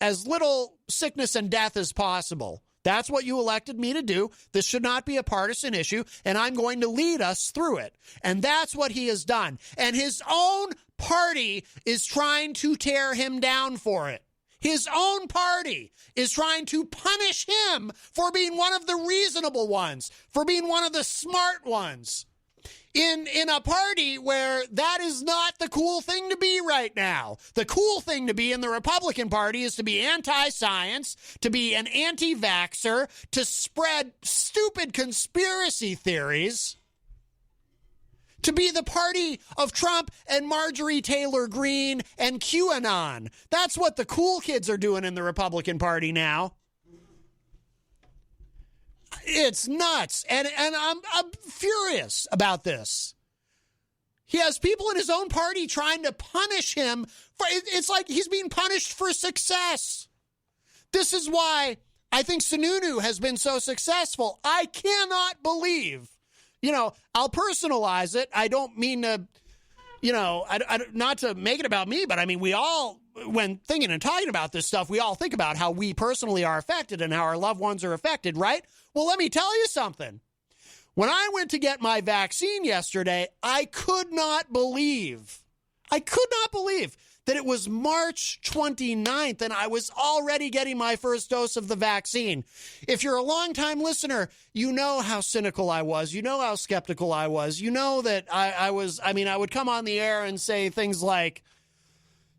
as little sickness and death as possible. That's what you elected me to do. This should not be a partisan issue, and I'm going to lead us through it. And that's what he has done. And his own party is trying to tear him down for it. His own party is trying to punish him for being one of the reasonable ones, for being one of the smart ones. In a party where that is not the cool thing to be right now. The cool thing to be in the Republican Party is to be anti-science, to be an anti-vaxxer, to spread stupid conspiracy theories, to be the party of Trump and Marjorie Taylor Greene and QAnon. That's what the cool kids are doing in the Republican Party now. It's nuts, and I'm furious about this. He has people in his own party trying to punish him. It's like he's being punished for success. This is why I think Sununu has been so successful. I cannot believe, I'll personalize it. I don't mean to, not to make it about me, but I mean, we all, when thinking and talking about this stuff, we all think about how we personally are affected and how our loved ones are affected, right? Well, let me tell you something. When I went to get my vaccine yesterday, I could not believe that it was March 29th and I was already getting my first dose of the vaccine. If you're a longtime listener, you know how cynical I was. You know how skeptical I was. You know that I would come on the air and say things like,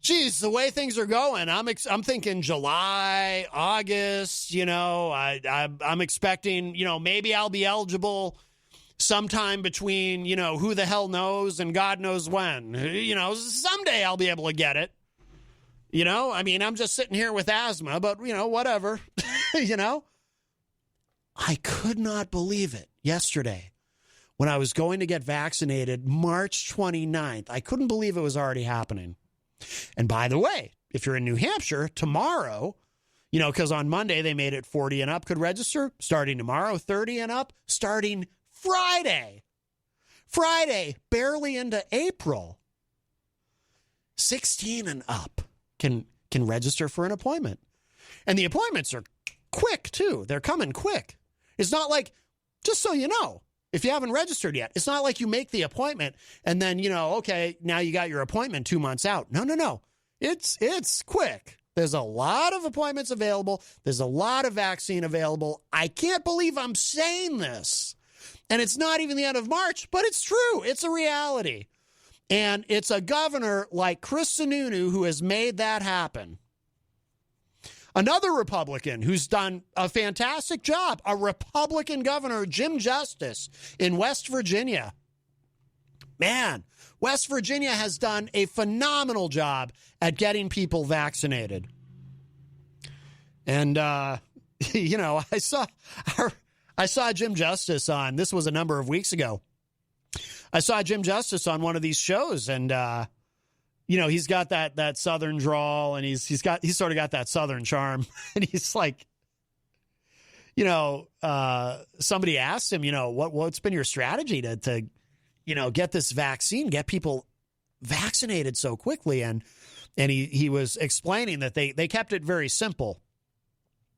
geez, the way things are going, I'm thinking July, August, I'm expecting, maybe I'll be eligible sometime between, who the hell knows and God knows when. Someday I'll be able to get it. I'm just sitting here with asthma, but, whatever. I could not believe it yesterday when I was going to get vaccinated, March 29th. I couldn't believe it was already happening. And by the way, if you're in New Hampshire, tomorrow, because on Monday they made it 40 and up could register, starting tomorrow, 30 and up, starting Friday, barely into April, 16 and up can register for an appointment. And the appointments are quick, too. They're coming quick. It's not like, just so you know, if you haven't registered yet, it's not like you make the appointment and then, okay, now you got your appointment 2 months out. No. It's quick. There's a lot of appointments available. There's a lot of vaccine available. I can't believe I'm saying this. And it's not even the end of March, but it's true. It's a reality. And it's a governor like Chris Sununu who has made that happen. Another Republican who's done a fantastic job, a Republican governor, Jim Justice in West Virginia. Man, West Virginia has done a phenomenal job at getting people vaccinated. And, I saw Jim Justice on, this was a number of weeks ago. I saw Jim Justice on one of these shows and, he's got that Southern drawl and he's sort of got that Southern charm. And he's like, somebody asked him, what's been your strategy to get this vaccine, get people vaccinated so quickly. And he was explaining that they kept it very simple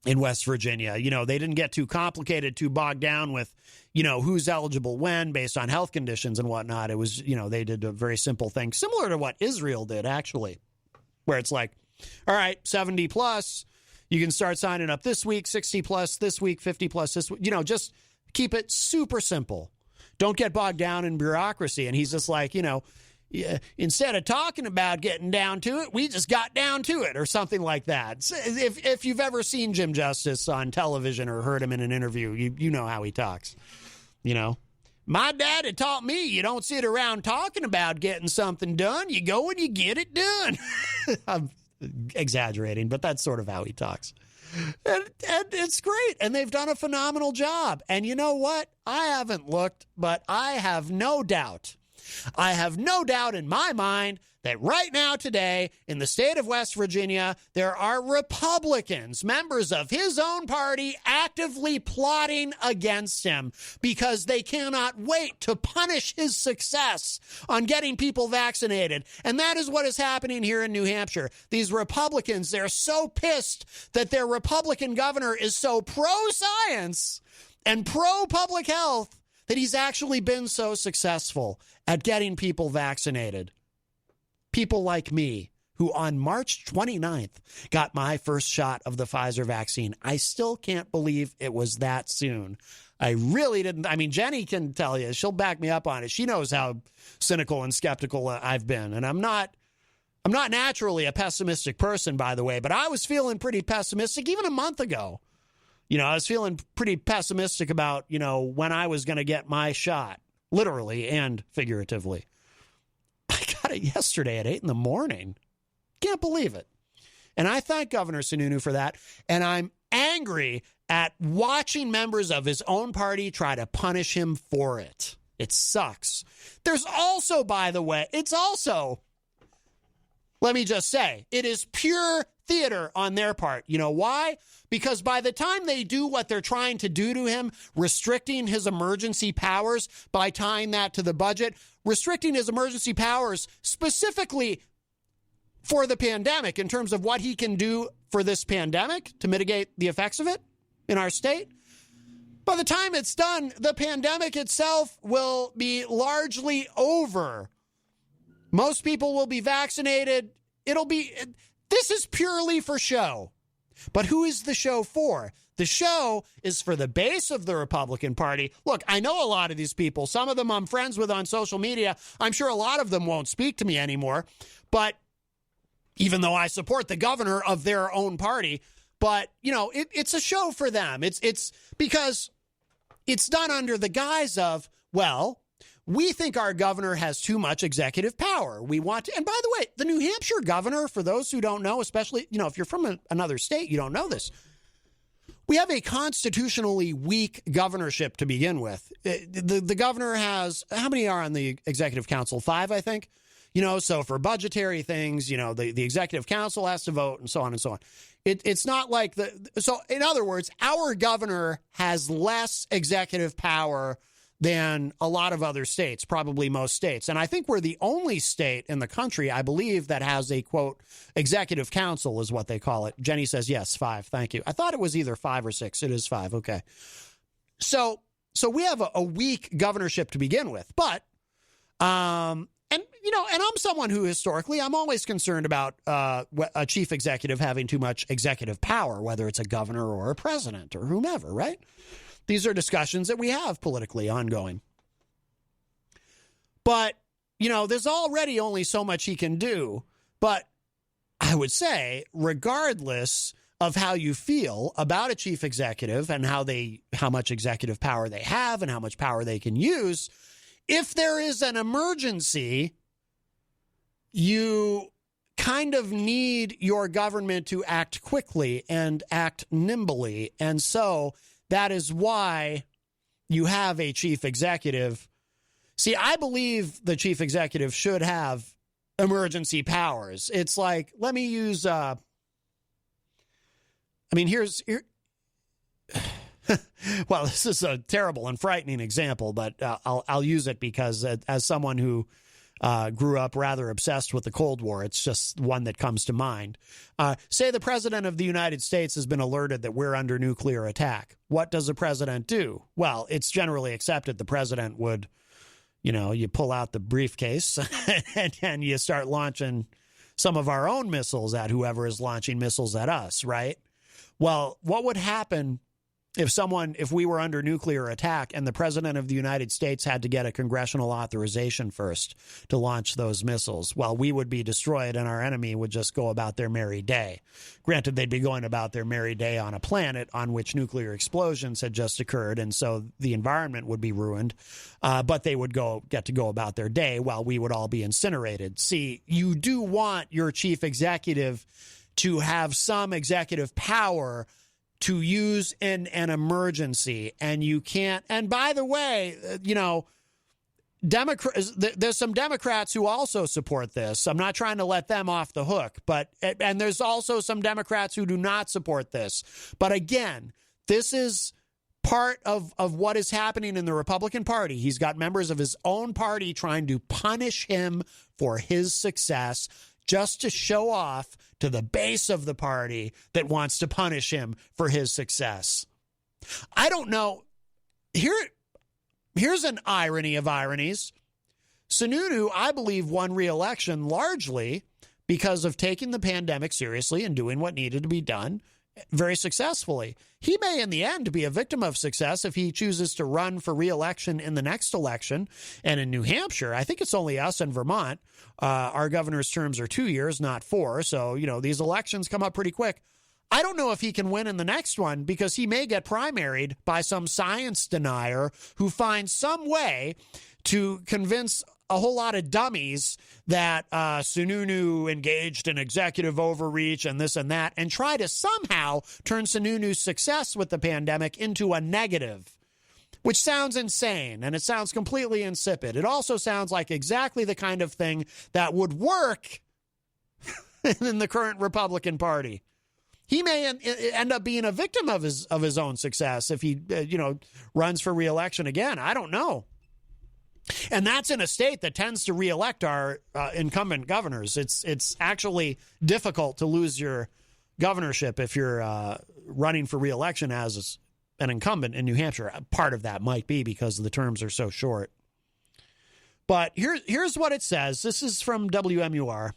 in West Virginia. They didn't get too complicated, too bogged down with, who's eligible when based on health conditions and whatnot. It was, they did a very simple thing, similar to what Israel did, actually, where it's like, all right, 70 plus, you can start signing up this week, 60 plus this week, 50 plus this week, just keep it super simple. Don't get bogged down in bureaucracy. And he's just like, instead of talking about getting down to it, we just got down to it or something like that. So if you've ever seen Jim Justice on television or heard him in an interview, you know how he talks. My dad had taught me you don't sit around talking about getting something done. You go and you get it done. I'm exaggerating, but that's sort of how he talks. And it's great. And they've done a phenomenal job. And you know what? I haven't looked, but I have no doubt. I have no doubt in my mind that right now today in the state of West Virginia, there are Republicans, members of his own party, actively plotting against him because they cannot wait to punish his success on getting people vaccinated. And that is what is happening here in New Hampshire. These Republicans, they're so pissed that their Republican governor is so pro-science and pro-public health that he's actually been so successful at getting people vaccinated. People like me, who on March 29th got my first shot of the Pfizer vaccine. I still can't believe it was that soon. I really didn't. I mean, Jenny can tell you. She'll back me up on it. She knows how cynical and skeptical I've been. And I'm not naturally a pessimistic person, by the way, but I was feeling pretty pessimistic even a month ago. I was feeling pretty pessimistic about, when I was going to get my shot, literally and figuratively. I got it yesterday at 8 a.m. Can't believe it. And I thank Governor Sununu for that. And I'm angry at watching members of his own party try to punish him for it. It sucks. There's also, by the way, let me just say, it is pure theater on their part. You know why? Because by the time they do what they're trying to do to him, restricting his emergency powers by tying that to the budget, restricting his emergency powers specifically for the pandemic in terms of what he can do for this pandemic to mitigate the effects of it in our state. By the time it's done, the pandemic itself will be largely over. Most people will be vaccinated. This is purely for show. But who is the show for? The show is for the base of the Republican Party. Look, I know a lot of these people. Some of them I'm friends with on social media. I'm sure a lot of them won't speak to me anymore. But even though I support the governor of their own party, but, it's a show for them. It's because it's done under the guise of, well, we think our governor has too much executive power. We want to, and by the way, the New Hampshire governor, for those who don't know, especially, if you're from another state, you don't know this. We have a constitutionally weak governorship to begin with. The governor has, how many are on the executive council? 5, I think. So for budgetary things, the executive council has to vote and so on and so on. It's not like so in other words, our governor has less executive power than a lot of other states, probably most states. And I think we're the only state in the country, I believe, that has a, quote, executive council is what they call it. Jenny says, yes, 5. Thank you. I thought it was either 5 or 6. It is 5. Okay. So we have a weak governorship to begin with. But, and I'm someone who historically, I'm always concerned about a chief executive having too much executive power, whether it's a governor or a president or whomever, right? These are discussions that we have politically ongoing. But, there's already only so much he can do. But I would say, regardless of how you feel about a chief executive and how much executive power they have and how much power they can use, if there is an emergency, you kind of need your government to act quickly and act nimbly. And so that is why you have a chief executive. See, I believe the chief executive should have emergency powers. It's like, let me use, here. Well, this is a terrible and frightening example, but I'll use it because as someone who grew up rather obsessed with the Cold War, it's just one that comes to mind. Say the president of the United States has been alerted that we're under nuclear attack. What does the president do? Well, it's generally accepted the president would, you pull out the briefcase and you start launching some of our own missiles at whoever is launching missiles at us, right? Well, what would happen if we were under nuclear attack and the president of the United States had to get a congressional authorization first to launch those missiles? Well, we would be destroyed and our enemy would just go about their merry day. Granted, they'd be going about their merry day on a planet on which nuclear explosions had just occurred, and so the environment would be ruined, but they would get to go about their day while we would all be incinerated. See, you do want your chief executive to have some executive power to use in an emergency, and you can't. And by the way, there's some Democrats who also support this. I'm not trying to let them off the hook, and there's also some Democrats who do not support this. But again, this is part of what is happening in the Republican Party. He's got members of his own party trying to punish him for his success, just to show off to the base of the party that wants to punish him for his success. I don't know. Here's an irony of ironies. Sununu, I believe, won re-election largely because of taking the pandemic seriously and doing what needed to be done very successfully. He may, in the end, be a victim of success if he chooses to run for re-election in the next election. And in New Hampshire, I think it's only us and Vermont. Our governor's terms are 2 years, not 4. So, these elections come up pretty quick. I don't know if he can win in the next one because he may get primaried by some science denier who finds some way to convince a whole lot of dummies that Sununu engaged in executive overreach and this and that, and try to somehow turn Sununu's success with the pandemic into a negative, which sounds insane, and it sounds completely insipid. It also sounds like exactly the kind of thing that would work in the current Republican Party. He may end up being a victim of his own success if he runs for re-election again. I don't know. And that's in a state that tends to reelect our incumbent governors. It's actually difficult to lose your governorship if you're running for reelection as an incumbent in New Hampshire. Part of that might be because the terms are so short. But here's what it says. This is from WMUR.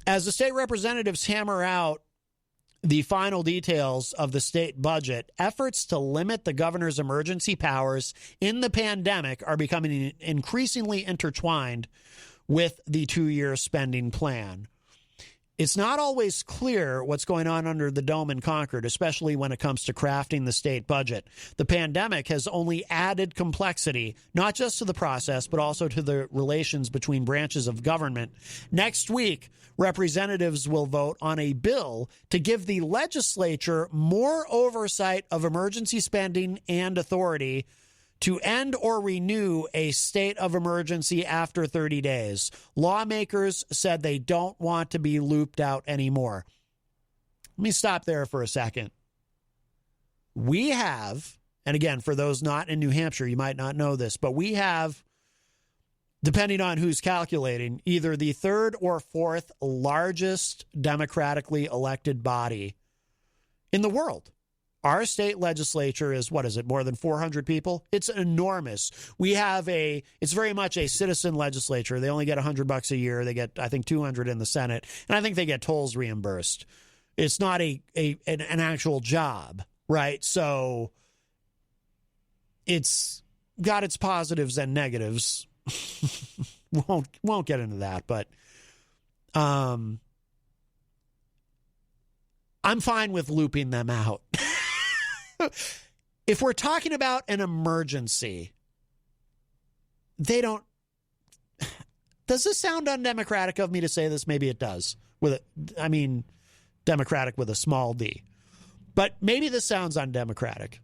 As the state representatives hammer out the final details of the state budget, efforts to limit the governor's emergency powers in the pandemic are becoming increasingly intertwined with the 2-year spending plan. It's not always clear what's going on under the dome in Concord, especially when it comes to crafting the state budget. The pandemic has only added complexity, not just to the process, but also to the relations between branches of government. Next week, representatives will vote on a bill to give the legislature more oversight of emergency spending and authority to end or renew a state of emergency after 30 days. Lawmakers said they don't want to be looped out anymore. Let me stop there for a second. We have, and again, for those not in New Hampshire, you might not know this, but we have, depending on who's calculating, either the third or fourth largest democratically elected body in the world. Our state legislature is, more than 400 people? It's enormous. We have it's very much a citizen legislature. They only get $100 a year. They get, I think, 200 in the Senate. And I think they get tolls reimbursed. It's not an actual job, right? So it's got its positives and negatives. Won't get into that, but I'm fine with looping them out. If we're talking about an emergency, does this sound undemocratic of me to say this? Maybe it does. Democratic with a small d. But maybe this sounds undemocratic.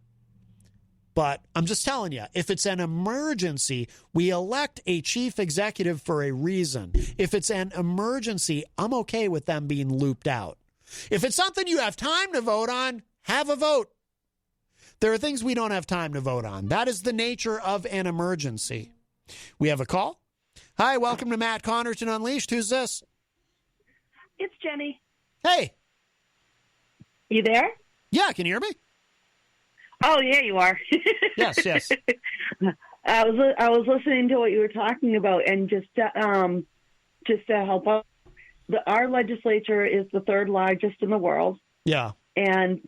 But I'm just telling you, if it's an emergency, we elect a chief executive for a reason. If it's an emergency, I'm okay with them being looped out. If it's something you have time to vote on, have a vote. There are things we don't have time to vote on. That is the nature of an emergency. We have a call. Hi, welcome to Matt Connarton Unleashed. Who's this? It's Jenny. Hey. You there? Yeah, can you hear me? Oh, yeah, you are. Yes. I was listening to what you were talking about, and just to help out, our legislature is the third largest in the world. Yeah. And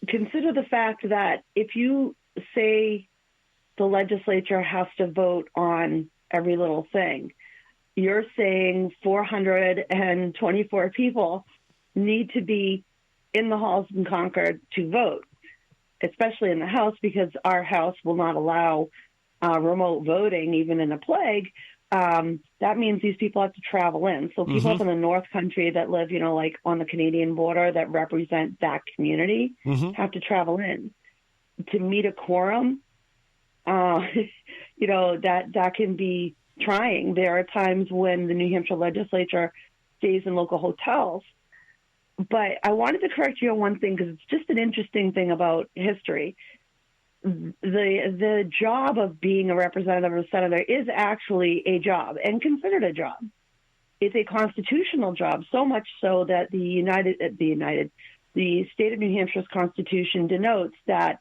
consider the fact that if you say the legislature has to vote on every little thing, you're saying 424 people need to be in the halls in Concord to vote, especially in the House, because our House will not allow remote voting, even in a plague. that means these people have to travel in. So people up in the North Country that live, like on the Canadian border that represent that community have to travel in to meet a quorum. That can be trying. There are times when the New Hampshire legislature stays in local hotels. But I wanted to correct you on one thing because it's just an interesting thing about history. The job of being a representative or a senator is actually a job and considered a job. It's a constitutional job, so much so that the state of New Hampshire's constitution denotes that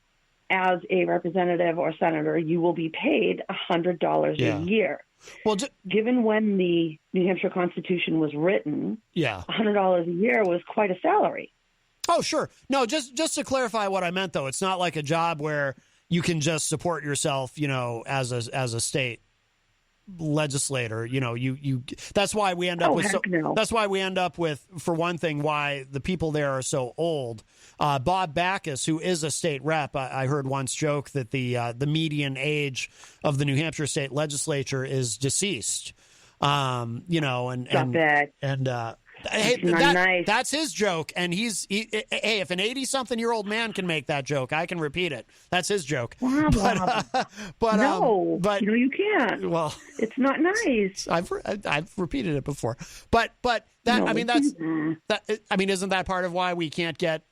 as a representative or senator, you will be paid $100 a year. Well, given when the New Hampshire Constitution was written, $100 a year was quite a salary. Oh, sure. No, just to clarify what I meant, though, it's not like a job where you can just support yourself, as a state legislator. That's why we end up that's why we end up with, for one thing, why the people there are so old. Bob Backus, who is a state rep, I heard once joke that the median age of the New Hampshire state legislature is deceased. Hey, nice. That's his joke, and hey, if an 80-something-year-old man can make that joke, I can repeat it. That's his joke. Wow, but you can't. Well, it's not nice. I've repeated it before, but isn't that part of why we can't get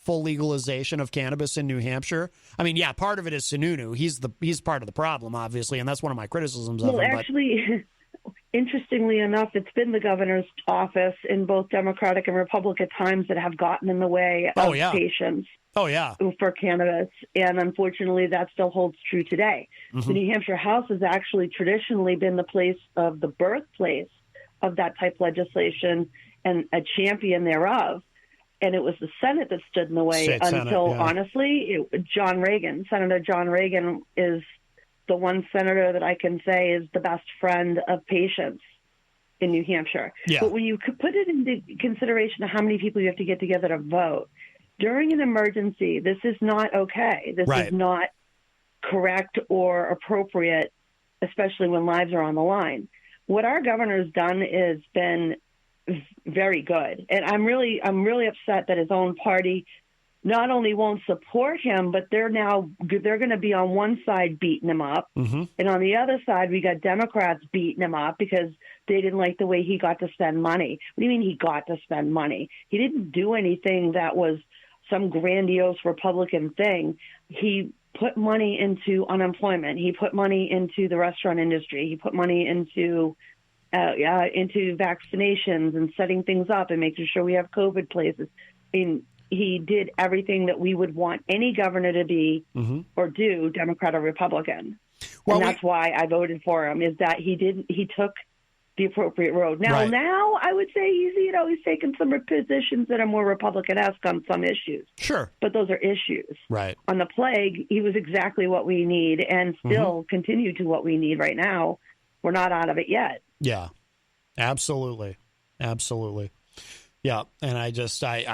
full legalization of cannabis in New Hampshire? I mean, yeah, part of it is Sununu. He's part of the problem, obviously, and that's one of my criticisms of him. Actually. Interestingly enough, it's been the governor's office in both Democratic and Republican times that have gotten in the way of patients for cannabis. And unfortunately, that still holds true today. The New Hampshire House has actually traditionally been the birthplace of that type of legislation and a champion thereof. And it was the Senate that stood in the way honestly, Senator John Reagan is the one senator that I can say is the best friend of patients in New Hampshire. Yeah. But when you put it into consideration of how many people you have to get together to vote, during an emergency, this is not okay. This is not correct or appropriate, especially when lives are on the line. What our governor's done is been very good. And I'm really upset that his own party not only won't support him, but they're going to be on one side beating him up. And on the other side, we got Democrats beating him up because they didn't like the way he got to spend money. What do you mean he got to spend money? He didn't do anything that was some grandiose Republican thing. He put money into unemployment. He put money into the restaurant industry. He put money into vaccinations and setting things up and making sure we have COVID places. I mean, he did everything that we would want any governor to be or do, Democrat or Republican. Well, and that's why I voted for him, is that he took the appropriate road. Now I would say he's taken some positions that are more Republican-esque on some issues. Sure. But those are issues. Right. On the plague, he was exactly what we need and still continue to what we need right now. We're not out of it yet. Yeah, absolutely. Absolutely. Yeah, and I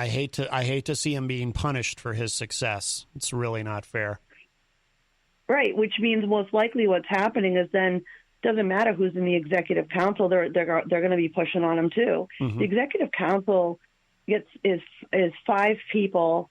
hate to see him being punished for his success. It's really not fair. Right, which means most likely what's happening is then doesn't matter who's in the executive council, they're going to be pushing on him too. The executive council is 5 people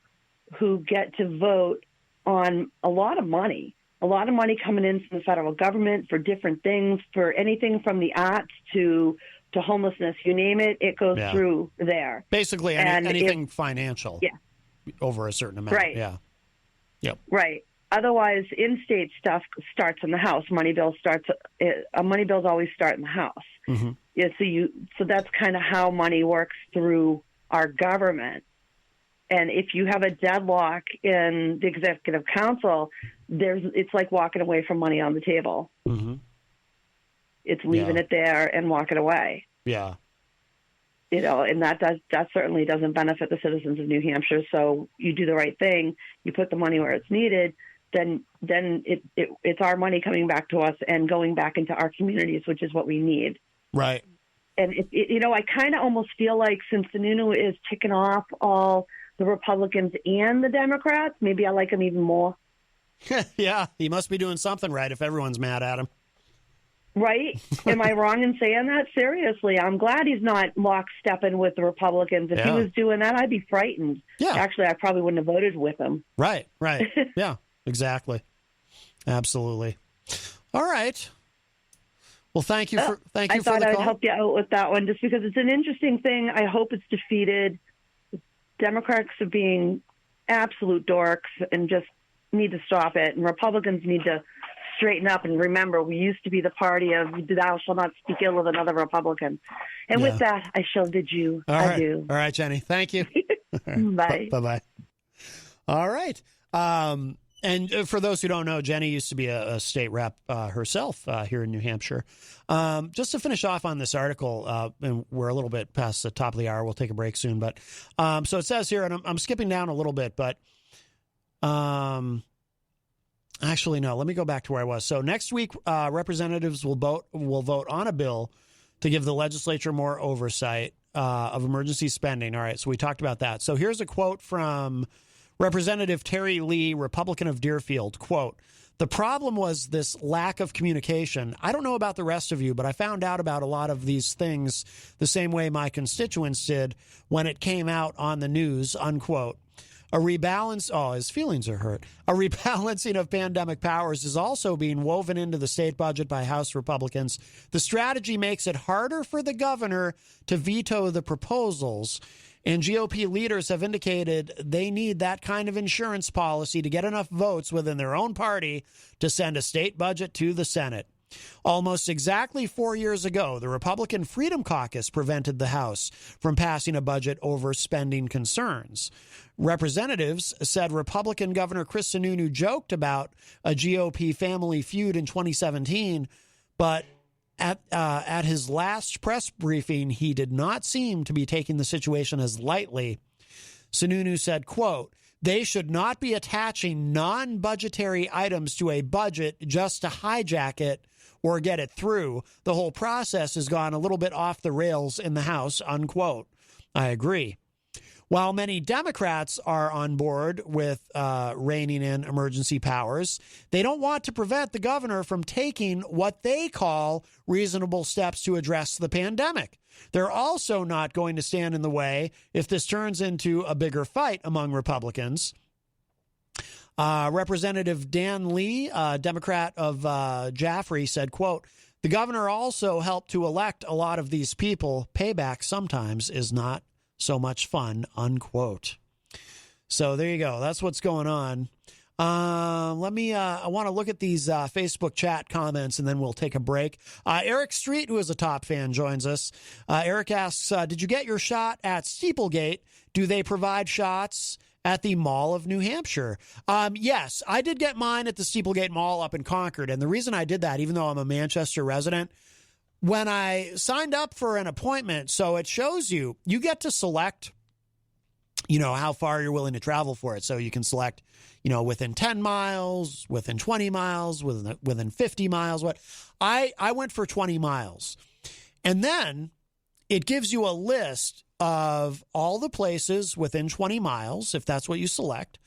who get to vote on a lot of money coming in from the federal government for different things, for anything from the arts to homelessness, you name it, it goes through there. Basically, anything financial over a certain amount. Right. Yeah. Yep. Right. Otherwise, in-state stuff starts in the House. Money bills always start in the House. Yeah. So that's kind of how money works through our government. And if you have a deadlock in the executive council, it's like walking away from money on the table. It's leaving it there and walking away. Yeah. And that certainly doesn't benefit the citizens of New Hampshire. So you do the right thing. You put the money where it's needed. Then it's our money coming back to us and going back into our communities, which is what we need. Right. And I kind of almost feel like since Sununu is ticking off all the Republicans and the Democrats, maybe I like him even more. Yeah, he must be doing something right if everyone's mad at him. Right? Am I wrong in saying that? Seriously, I'm glad he's not lockstepping with the Republicans. If he was doing that, I'd be frightened. Yeah. Actually, I probably wouldn't have voted with him. Right. Yeah, exactly. Absolutely. All right. Well, thank you for the call. I thought I'd help you out with that one just because it's an interesting thing. I hope it's defeated. Democrats are being absolute dorks and just need to stop it. And Republicans need to straighten up and remember we used to be the party of thou shalt not speak ill of another Republican. And with that, I shall bid you adieu. All right, Jenny. Thank you. Bye. Bye-bye. All right. And for those who don't know, Jenny used to be a state rep herself here in New Hampshire. Just to finish off on this article, and we're a little bit past the top of the hour. We'll take a break soon. But so it says here, and I'm skipping down a little bit, but actually, no, let me go back to where I was. So next week, representatives will vote on a bill to give the legislature more oversight of emergency spending. All right, so we talked about that. So here's a quote from Representative Terry Lee, Republican of Deerfield, quote, "The problem was this lack of communication. I don't know about the rest of you, but I found out about a lot of these things the same way my constituents did when it came out on the news," unquote. His feelings are hurt. A rebalancing of pandemic powers is also being woven into the state budget by House Republicans. The strategy makes it harder for the governor to veto the proposals. And GOP leaders have indicated they need that kind of insurance policy to get enough votes within their own party to send a state budget to the Senate. Almost exactly 4 years ago, the Republican Freedom Caucus prevented the House from passing a budget over spending concerns. Representatives said Republican Governor Chris Sununu joked about a GOP family feud in 2017, but at his last press briefing, he did not seem to be taking the situation as lightly. Sununu said, quote, "They should not be attaching non-budgetary items to a budget just to hijack it or get it through. The whole process has gone a little bit off the rails in the House," unquote. I agree. While many Democrats are on board with reining in emergency powers, they don't want to prevent the governor from taking what they call reasonable steps to address the pandemic. They're also not going to stand in the way if this turns into a bigger fight among Republicans. Representative Dan Lee, Democrat of Jaffrey, said, quote, "The governor also helped to elect a lot of these people. Payback sometimes is not so much fun," unquote. So there you go. That's what's going on. I want to look at these Facebook chat comments and then we'll take a break. Eric Street, who is a top fan, joins us. Eric asks, did you get your shot at Steeplegate? Do they provide shots at the Mall of New Hampshire? Yes, I did get mine at the Steeplegate Mall up in Concord. And the reason I did that, even though I'm a Manchester resident, when I signed up for an appointment, so it shows you get to select, how far you're willing to travel for it. So you can select, within 10 miles, within 20 miles, within 50 miles. I went for 20 miles. And then it gives you a list of all the places within 20 miles, if that's what you select.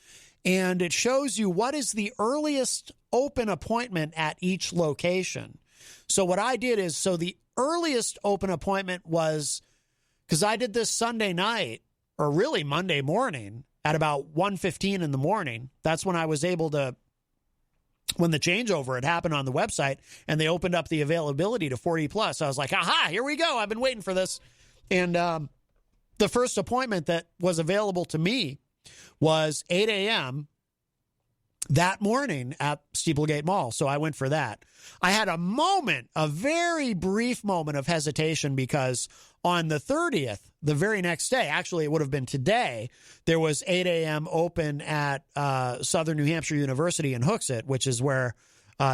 And it shows you what is the earliest open appointment at each location. So what I did is, the earliest open appointment was, because I did this Sunday night, or really Monday morning at about 1:15 in the morning. That's when I was able to, when the changeover had happened on the website and they opened up the availability to 40 plus. I was like, aha, here we go. I've been waiting for this. And the first appointment that was available to me was 8 a.m. that morning at Steeplegate Mall. So I went for that. I had a very brief moment of hesitation because on the 30th, the very next day, actually it would have been today, there was 8 a.m. open at Southern New Hampshire University in Hooksett, which is where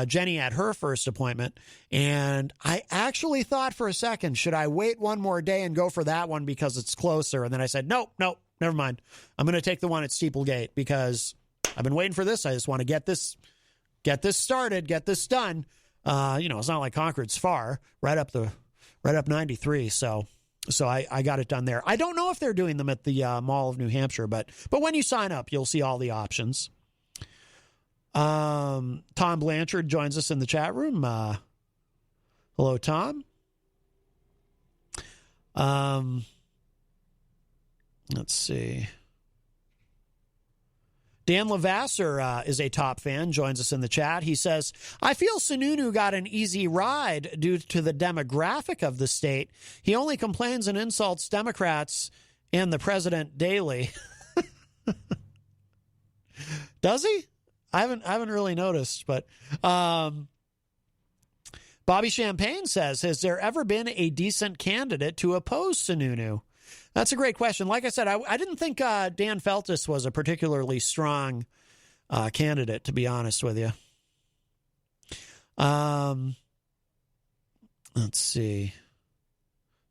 Jenny had her first appointment. And I actually thought for a second, should I wait one more day and go for that one because it's closer? And then I said, nope, never mind. I'm going to take the one at Steeplegate because I've been waiting for this. I just want to get this started, get this done. It's not like Concord's far, right up 93. So I got it done there. I don't know if they're doing them at the Mall of New Hampshire, but when you sign up, you'll see all the options. Tom Blanchard joins us in the chat room. Hello, Tom. Let's see. Dan Lavasser is a top fan, joins us in the chat. He says, I feel Sununu got an easy ride due to the demographic of the state. He only complains and insults Democrats and the president daily. Does he? I haven't really noticed, but Bobby Champagne says, has there ever been a decent candidate to oppose Sununu? That's a great question. Like I said, I didn't think Dan Feltus was a particularly strong candidate, to be honest with you. Let's see.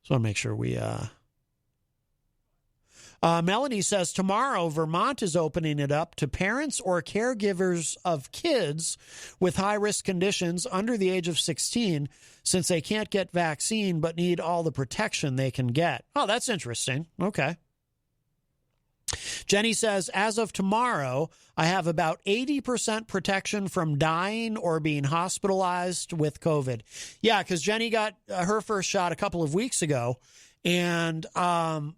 Just want to make sure we... Melanie says, tomorrow, Vermont is opening it up to parents or caregivers of kids with high-risk conditions under the age of 16 since they can't get vaccine but need all the protection they can get. Oh, that's interesting. Okay. Jenny says, as of tomorrow, I have about 80% protection from dying or being hospitalized with COVID. Yeah, because Jenny got her first shot a couple of weeks ago. And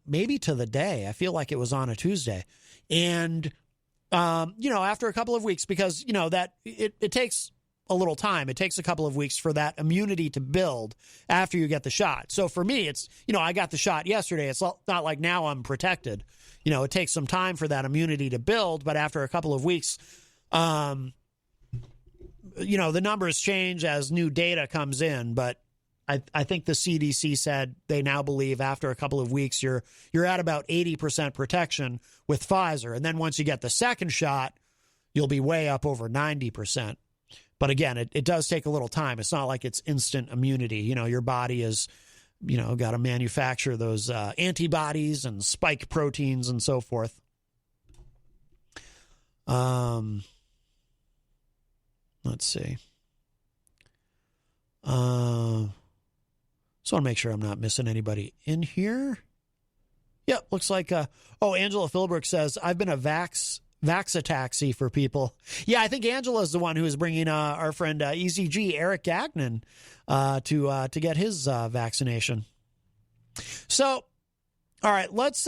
maybe to the day, I feel like it was on a Tuesday. And, after a couple of weeks, because, that it takes a little time. It takes a couple of weeks for that immunity to build after you get the shot. So for me, it's, I got the shot yesterday. It's not like now I'm protected. It takes some time for that immunity to build. But after a couple of weeks, the numbers change as new data comes in. But I think the CDC said they now believe after a couple of weeks you're at about 80% protection with Pfizer. And then once you get the second shot, you'll be way up over 90%. But again, it does take a little time. It's not like it's instant immunity. Your body is, got to manufacture those antibodies and spike proteins and so forth. Let's see. Just want to make sure I'm not missing anybody in here. Yeah, looks like, Angela Philbrook says, I've been a Vax-a-taxi for people. Yeah, I think Angela's the one who is bringing our friend Eazy-G, Eric Gagnon, to get his vaccination. So, all right, let's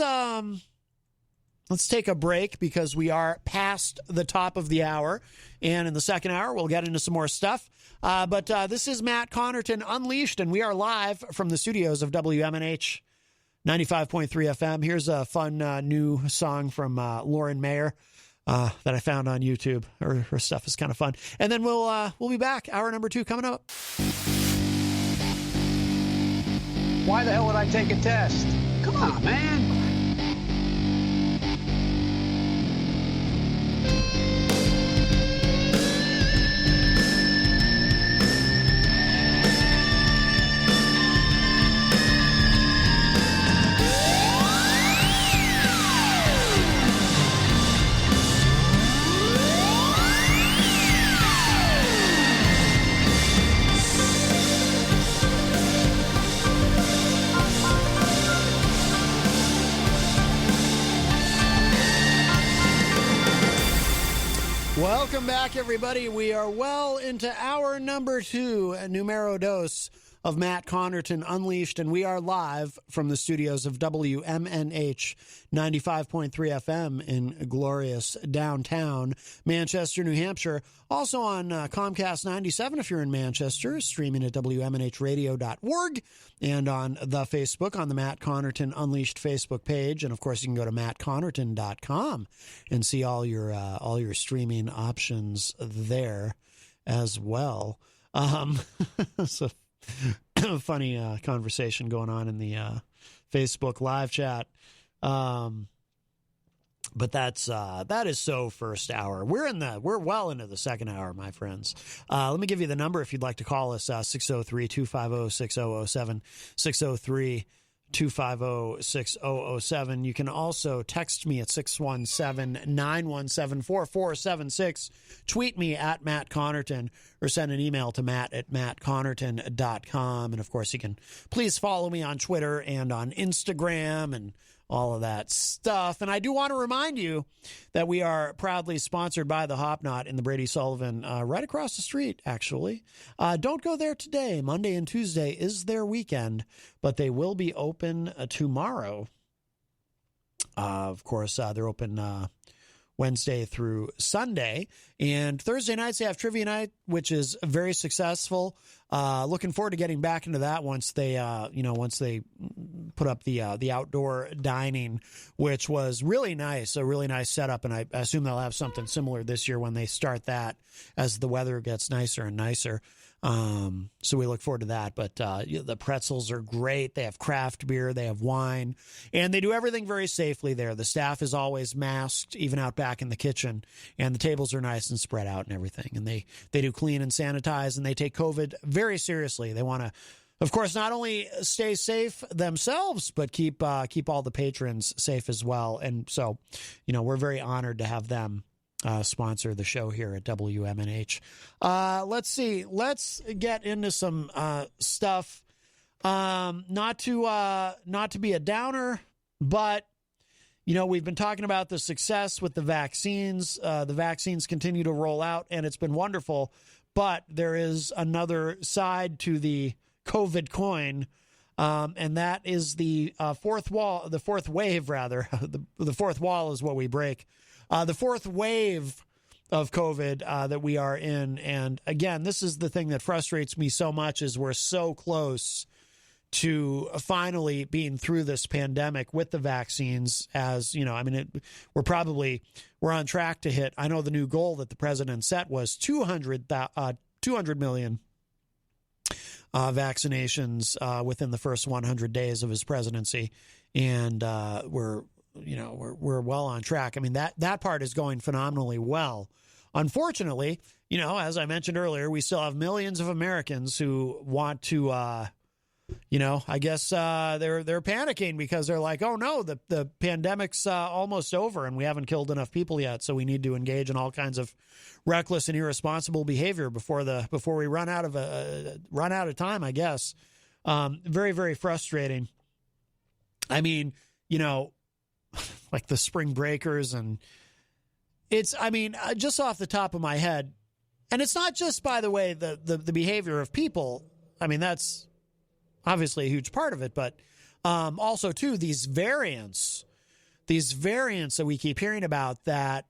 take a break because we are past the top of the hour. And in the second hour, we'll get into some more stuff. But this is Matt Connarton Unleashed, and we are live from the studios of WMNH 95.3 FM. Here's a fun new song from Lauren Mayer that I found on YouTube. Her stuff is kind of fun. And then we'll be back. Hour number 2 coming up. Why the hell would I take a test? Come on, man. Welcome back, everybody. We are well into hour number 2, numero dos, of Matt Connarton Unleashed, and we are live from the studios of WMNH 95.3 FM in glorious downtown Manchester, New Hampshire. Also on Comcast 97 if you're in Manchester, streaming at WMNHradio.org, and on the Facebook, on the Matt Connarton Unleashed Facebook page. And, of course, you can go to mattconnerton.com and see all your streaming options there as well. So funny conversation going on in the Facebook live chat. But that is so first hour. We're well into the second hour, my friends. Let me give you the number if you'd like to call us, 603-250-6007, 603-250-6007. You can also text me at 617-917-4476. Tweet me at Matt Connarton, or send an email to matt@mattconnerton.com. And, of course, you can please follow me on Twitter and on Instagram and all of that stuff. And I do want to remind you that we are proudly sponsored by the Hop Knot in the Brady Sullivan, right across the street, actually. Don't go there today. Monday and Tuesday is their weekend, but they will be open tomorrow. Of course, they're open Wednesday through Sunday. And Thursday nights, they have trivia night, which is very successful. Looking forward to getting back into that once they put up the outdoor dining, which was really nice, a really nice setup. And I assume they'll have something similar this year when they start that as the weather gets nicer and nicer. So we look forward to that. But the pretzels are great. They have craft beer, they have wine, and they do everything very safely there. The staff is always masked, even out back in the kitchen, and the tables are nice and spread out and everything. And they do clean and sanitize, and they take COVID very seriously. They want to, of course, not only stay safe themselves, but keep all the patrons safe as well. And so, we're very honored to have them sponsor the show here at WMNH. Let's see. Let's get into some stuff. Not to be a downer, but we've been talking about the success with the vaccines. The vaccines continue to roll out, and it's been wonderful. But there is another side to the COVID coin, and that is the fourth wave, rather. The fourth wall is what we break. The fourth wave of COVID that we are in. And again, this is the thing that frustrates me so much is we're so close to finally being through this pandemic with the vaccines. As we're on track to hit. I know the new goal that the president set was 200 million vaccinations within the first 100 days of his presidency. And we're well on track. I mean, that part is going phenomenally well. Unfortunately, as I mentioned earlier, we still have millions of Americans who want to, I guess they're panicking because they're like, oh no, the pandemic's almost over and we haven't killed enough people yet. So we need to engage in all kinds of reckless and irresponsible behavior before we run out of time, I guess. Very, very frustrating. I mean, like the spring breakers, and just off the top of my head, and it's not just, by the way, the behavior of people. I mean, that's obviously a huge part of it, but also too, these variants that we keep hearing about that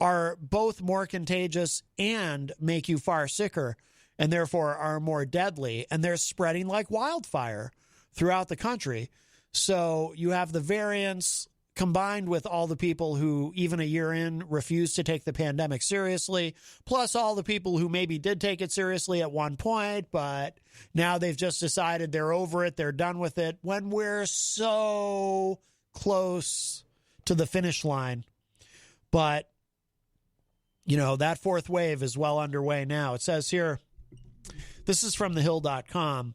are both more contagious and make you far sicker and therefore are more deadly, and they're spreading like wildfire throughout the country. So you have the variants combined with all the people who, even a year in, refuse to take the pandemic seriously, plus all the people who maybe did take it seriously at one point, but now they've just decided they're over it, they're done with it, when we're so close to the finish line. But, that fourth wave is well underway now. It says here, this is from thehill.com,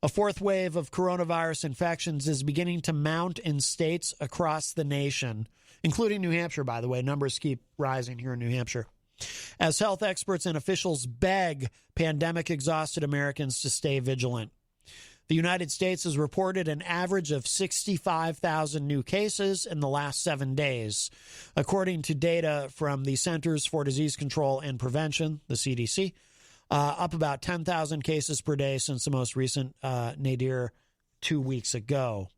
a fourth wave of coronavirus infections is beginning to mount in states across the nation, including New Hampshire, by the way. Numbers keep rising here in New Hampshire, as health experts and officials beg pandemic-exhausted Americans to stay vigilant. The United States has reported an average of 65,000 new cases in the last 7 days, according to data from the Centers for Disease Control and Prevention, the CDC. Up about 10,000 cases per day since the most recent nadir 2 weeks ago.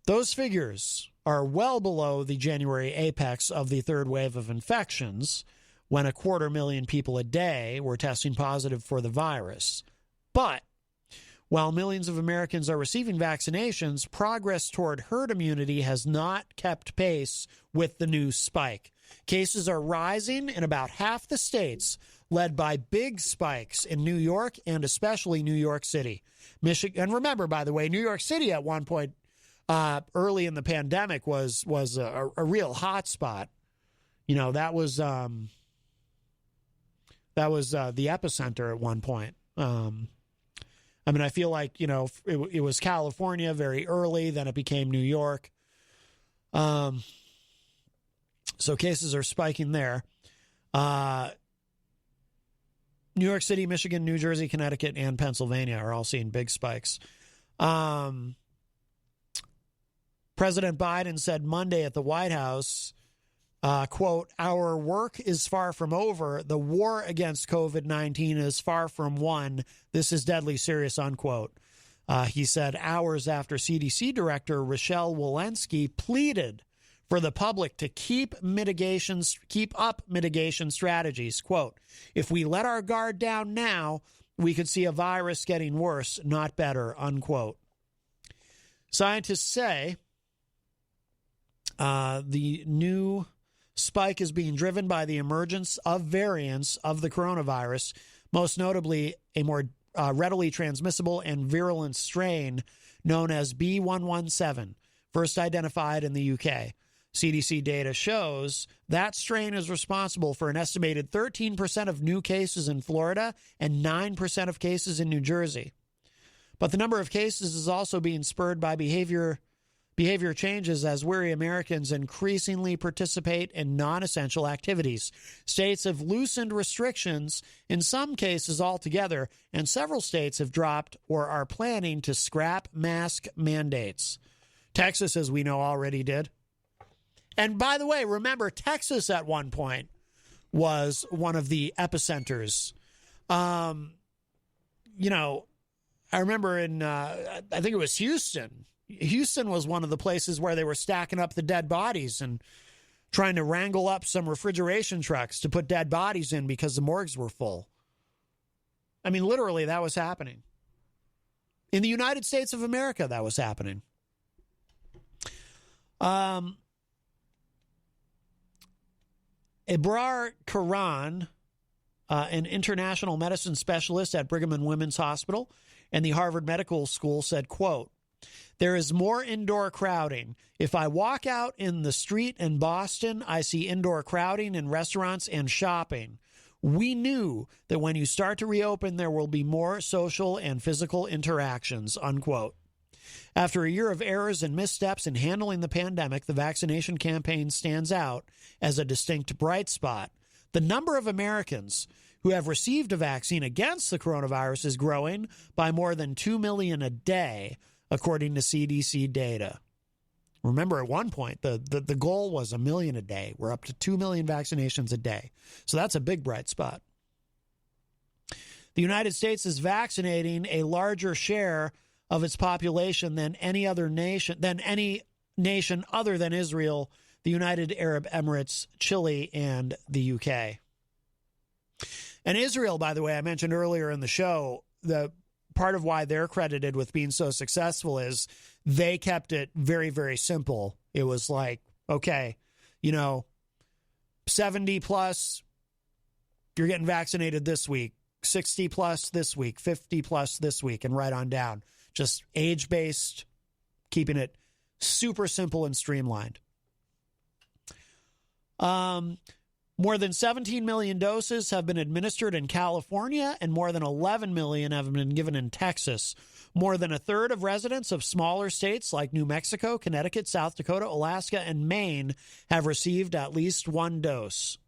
Those figures are well below the January apex of the third wave of infections, when 250,000 people a day were testing positive for the virus. But while millions of Americans are receiving vaccinations, progress toward herd immunity has not kept pace with the new spike. Cases are rising in about half the states, led by big spikes in New York and especially New York City. Michigan, and remember, by the way, New York City at one point early in the pandemic was a real hot spot. That was the epicenter at one point. I feel like, it was California very early, then it became New York. So cases are spiking there. New York City, Michigan, New Jersey, Connecticut, and Pennsylvania are all seeing big spikes. President Biden said Monday at the White House, quote, "Our work is far from over. The war against COVID-19 is far from won. This is deadly serious," unquote. He said hours after CDC Director Rochelle Walensky pleaded for the public to keep up mitigation strategies. Quote, "If we let our guard down now, we could see a virus getting worse, not better," unquote. Scientists say the new spike is being driven by the emergence of variants of the coronavirus, most notably a more readily transmissible and virulent strain known as B.1.1.7, first identified in the UK. CDC data shows that strain is responsible for an estimated 13% of new cases in Florida and 9% of cases in New Jersey. But the number of cases is also being spurred by behavior changes as weary Americans increasingly participate in non-essential activities. States have loosened restrictions, in some cases altogether, and several states have dropped or are planning to scrap mask mandates. Texas, as we know, already did. And by the way, remember, Texas at one point was one of the epicenters. I remember in, I think it was Houston. Houston was one of the places where they were stacking up the dead bodies and trying to wrangle up some refrigeration trucks to put dead bodies in because the morgues were full. I mean, literally, that was happening. In the United States of America, that was happening. Ebrar Karan, an international medicine specialist at Brigham and Women's Hospital and the Harvard Medical School, said, quote, "There is more indoor crowding. If I walk out in the street in Boston, I see indoor crowding in restaurants and shopping. We knew that when you start to reopen, there will be more social and physical interactions," unquote. After a year of errors and missteps in handling the pandemic, the vaccination campaign stands out as a distinct bright spot. The number of Americans who have received a vaccine against the coronavirus is growing by more than 2 million a day, according to CDC data. Remember, at one point, the goal was 1 million a day. We're up to 2 million vaccinations a day. So that's a big bright spot. The United States is vaccinating a larger share of its population than any nation other than Israel, the United Arab Emirates, Chile, and the UK. And Israel, by the way, I mentioned earlier in the show, the part of why they're credited with being so successful is they kept it very, very simple. It was like, okay, 70 plus, you're getting vaccinated this week, 60 plus this week, 50 plus this week, and right on down. Just age-based, keeping it super simple and streamlined. More than 17 million doses have been administered in California, and more than 11 million have been given in Texas. More than a third of residents of smaller states like New Mexico, Connecticut, South Dakota, Alaska, and Maine have received at least one dose.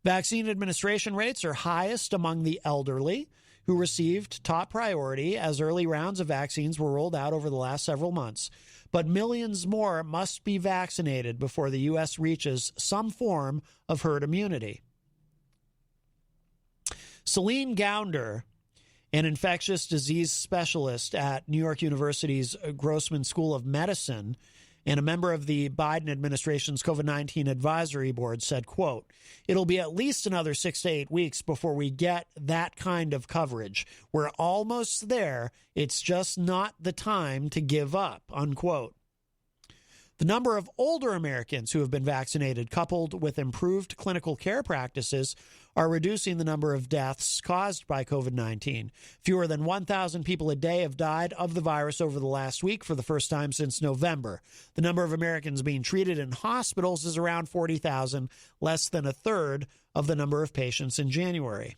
Vaccine administration rates are highest among the elderly, who received top priority as early rounds of vaccines were rolled out over the last several months. But millions more must be vaccinated before the U.S. reaches some form of herd immunity. Celine Gounder, an infectious disease specialist at New York University's Grossman School of Medicine and a member of the Biden administration's COVID-19 advisory board, said, quote, "It'll be at least another 6 to 8 weeks before we get that kind of coverage. We're almost there. It's just not the time to give up," unquote. The number of older Americans who have been vaccinated, coupled with improved clinical care practices, are reducing the number of deaths caused by COVID-19. Fewer than 1,000 people a day have died of the virus over the last week for the first time since November. The number of Americans being treated in hospitals is around 40,000, less than a third of the number of patients in January.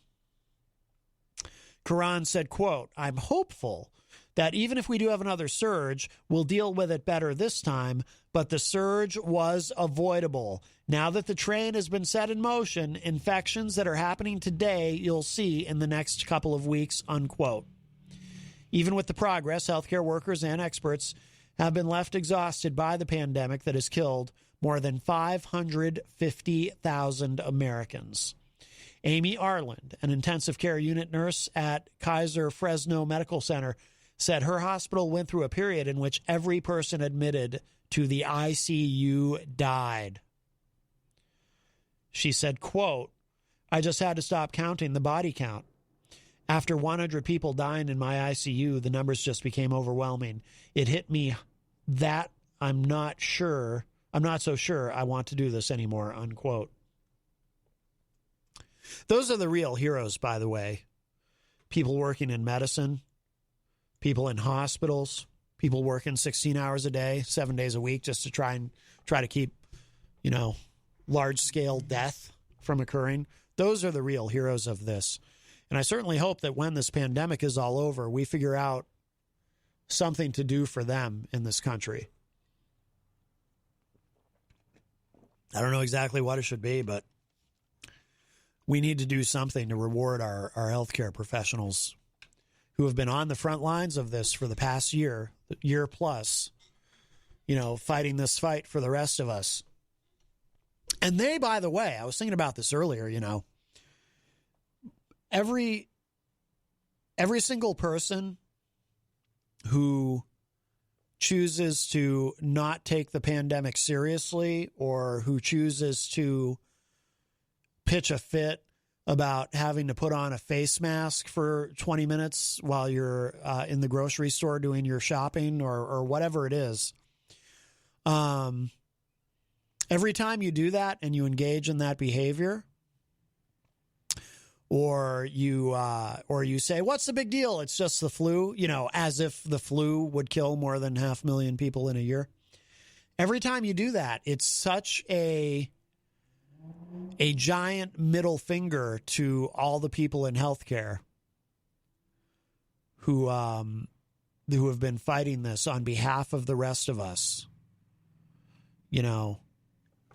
Karan said, quote, "I'm hopeful that even if we do have another surge, we'll deal with it better this time, but the surge was avoidable. Now that the train has been set in motion, infections that are happening today you'll see in the next couple of weeks," unquote. Even with the progress, healthcare workers and experts have been left exhausted by the pandemic that has killed more than 550,000 Americans. Amy Arland, an intensive care unit nurse at Kaiser Fresno Medical Center, said her hospital went through a period in which every person admitted to the ICU died. She said, quote, "I just had to stop counting the body count. After 100 people dying in my ICU, the numbers just became overwhelming. It hit me that I'm not so sure I want to do this anymore," unquote. Those are the real heroes, by the way. People working in medicine, people in hospitals, people working 16 hours a day, 7 days a week, just to try to keep, large-scale death from occurring. Those are the real heroes of this. And I certainly hope that when this pandemic is all over, we figure out something to do for them in this country. I don't know exactly what it should be, but we need to do something to reward our healthcare professionals who have been on the front lines of this for the past year plus, fighting this fight for the rest of us. And they, by the way, I was thinking about this earlier, every single person who chooses to not take the pandemic seriously or who chooses to pitch a fit about having to put on a face mask for 20 minutes while you're in the grocery store doing your shopping or whatever it is. Every time you do that and you engage in that behavior, or you say, "What's the big deal? It's just the flu," as if the flu would kill more than 500,000 people in a year. Every time you do that, it's such a giant middle finger to all the people in healthcare who have been fighting this on behalf of the rest of us.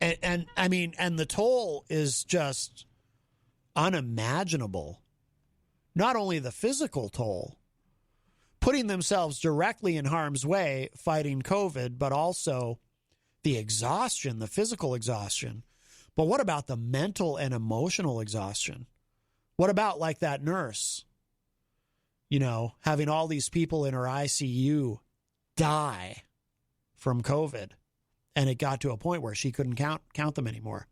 And I mean, and the toll is just unimaginable. Not only the physical toll, putting themselves directly in harm's way fighting COVID, but also the exhaustion, the physical exhaustion. But what about the mental and emotional exhaustion? What about like that nurse, having all these people in her ICU die from COVID, and it got to a point where she couldn't count them anymore.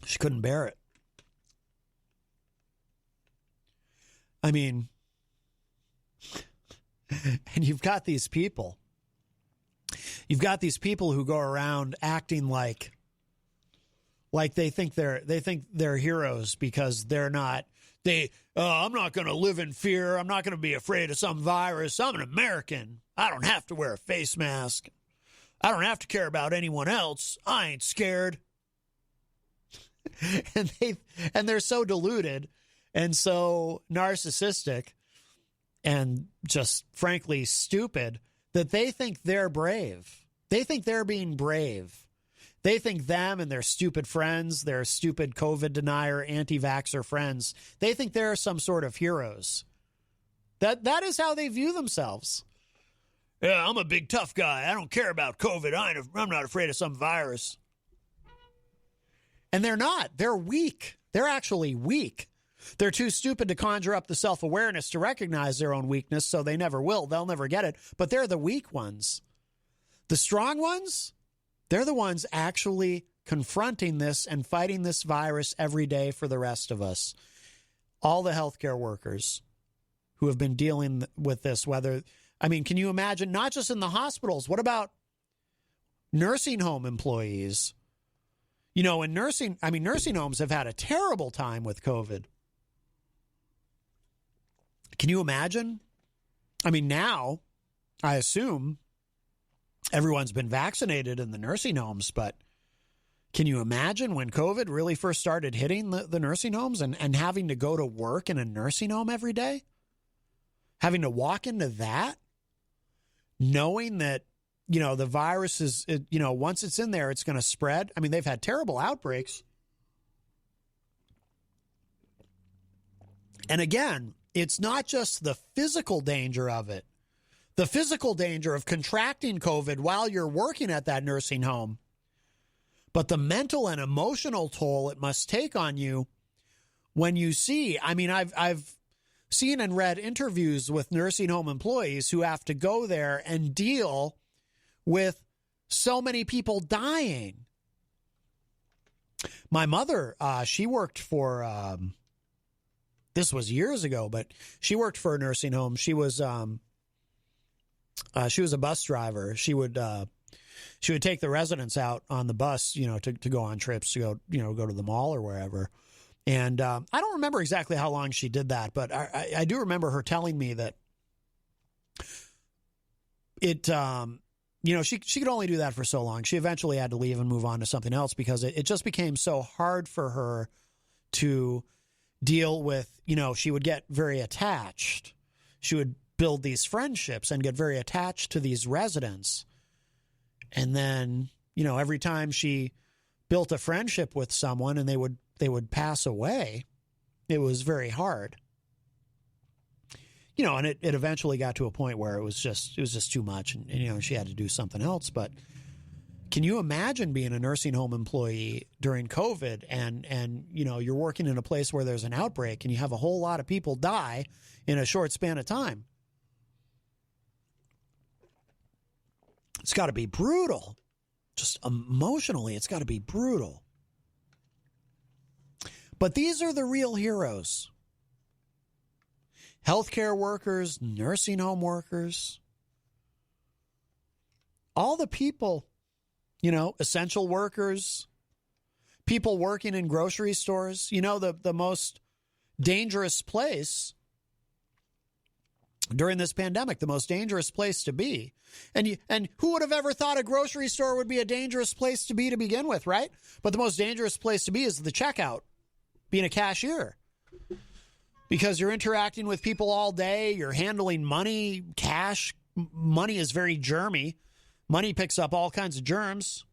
She couldn't bear it. I mean, and you've got these people who go around acting like they think they're heroes because they're not. I'm not going to live in fear. I'm not going to be afraid of some virus. I'm an American. I don't have to wear a face mask. I don't have to care about anyone else. I ain't scared. And they're so deluded and so narcissistic and just frankly stupid that they think they're brave. They think they're being brave. They think them and their stupid friends, their stupid COVID denier, anti-vaxxer friends, they think they're some sort of heroes. That is how they view themselves. Yeah, I'm a big tough guy. I don't care about COVID. I'm not afraid of some virus. And they're not. They're weak. They're actually weak. They're too stupid to conjure up the self-awareness to recognize their own weakness, so they never will. They'll never get it. But they're the weak ones. The strong ones, they're the ones actually confronting this and fighting this virus every day for the rest of us. All the healthcare workers who have been dealing with this, can you imagine, not just in the hospitals, what about nursing home employees? Nursing homes have had a terrible time with COVID. Can you imagine? Now, I assume everyone's been vaccinated in the nursing homes, but can you imagine when COVID really first started hitting the nursing homes and having to go to work in a nursing home every day? Having to walk into that, knowing that, the virus is, once it's in there, it's going to spread. They've had terrible outbreaks. And again, it's not just the physical danger of it the physical danger of contracting COVID while you're working at that nursing home, but the mental and emotional toll it must take on you when you see, I mean, I've seen and read interviews with nursing home employees who have to go there and deal with so many people dying. My mother, she worked for, this was years ago, but she worked for a nursing home. She was a bus driver. She would take the residents out on the bus, to go on trips, to go to the mall or wherever. And I don't remember exactly how long she did that, but I do remember her telling me that it, she could only do that for so long. She eventually had to leave and move on to something else because it just became so hard for her to deal with, she would get very attached. She would build these friendships and get very attached to these residents. And then, every time she built a friendship with someone and they would pass away, it was very hard. And it eventually got to a point where it was just too much and she had to do something else. But can you imagine being a nursing home employee during COVID and you're working in a place where there's an outbreak and you have a whole lot of people die in a short span of time? It's got to be brutal. Just emotionally, it's got to be brutal. But these are the real heroes. Healthcare workers, nursing home workers, all the people, essential workers, people working in grocery stores, the most dangerous place during this pandemic, the most dangerous place to be. And who would have ever thought a grocery store would be a dangerous place to be to begin with, right? But the most dangerous place to be is the checkout, being a cashier. Because you're interacting with people all day, you're handling money, cash. Money is very germy. Money picks up all kinds of germs.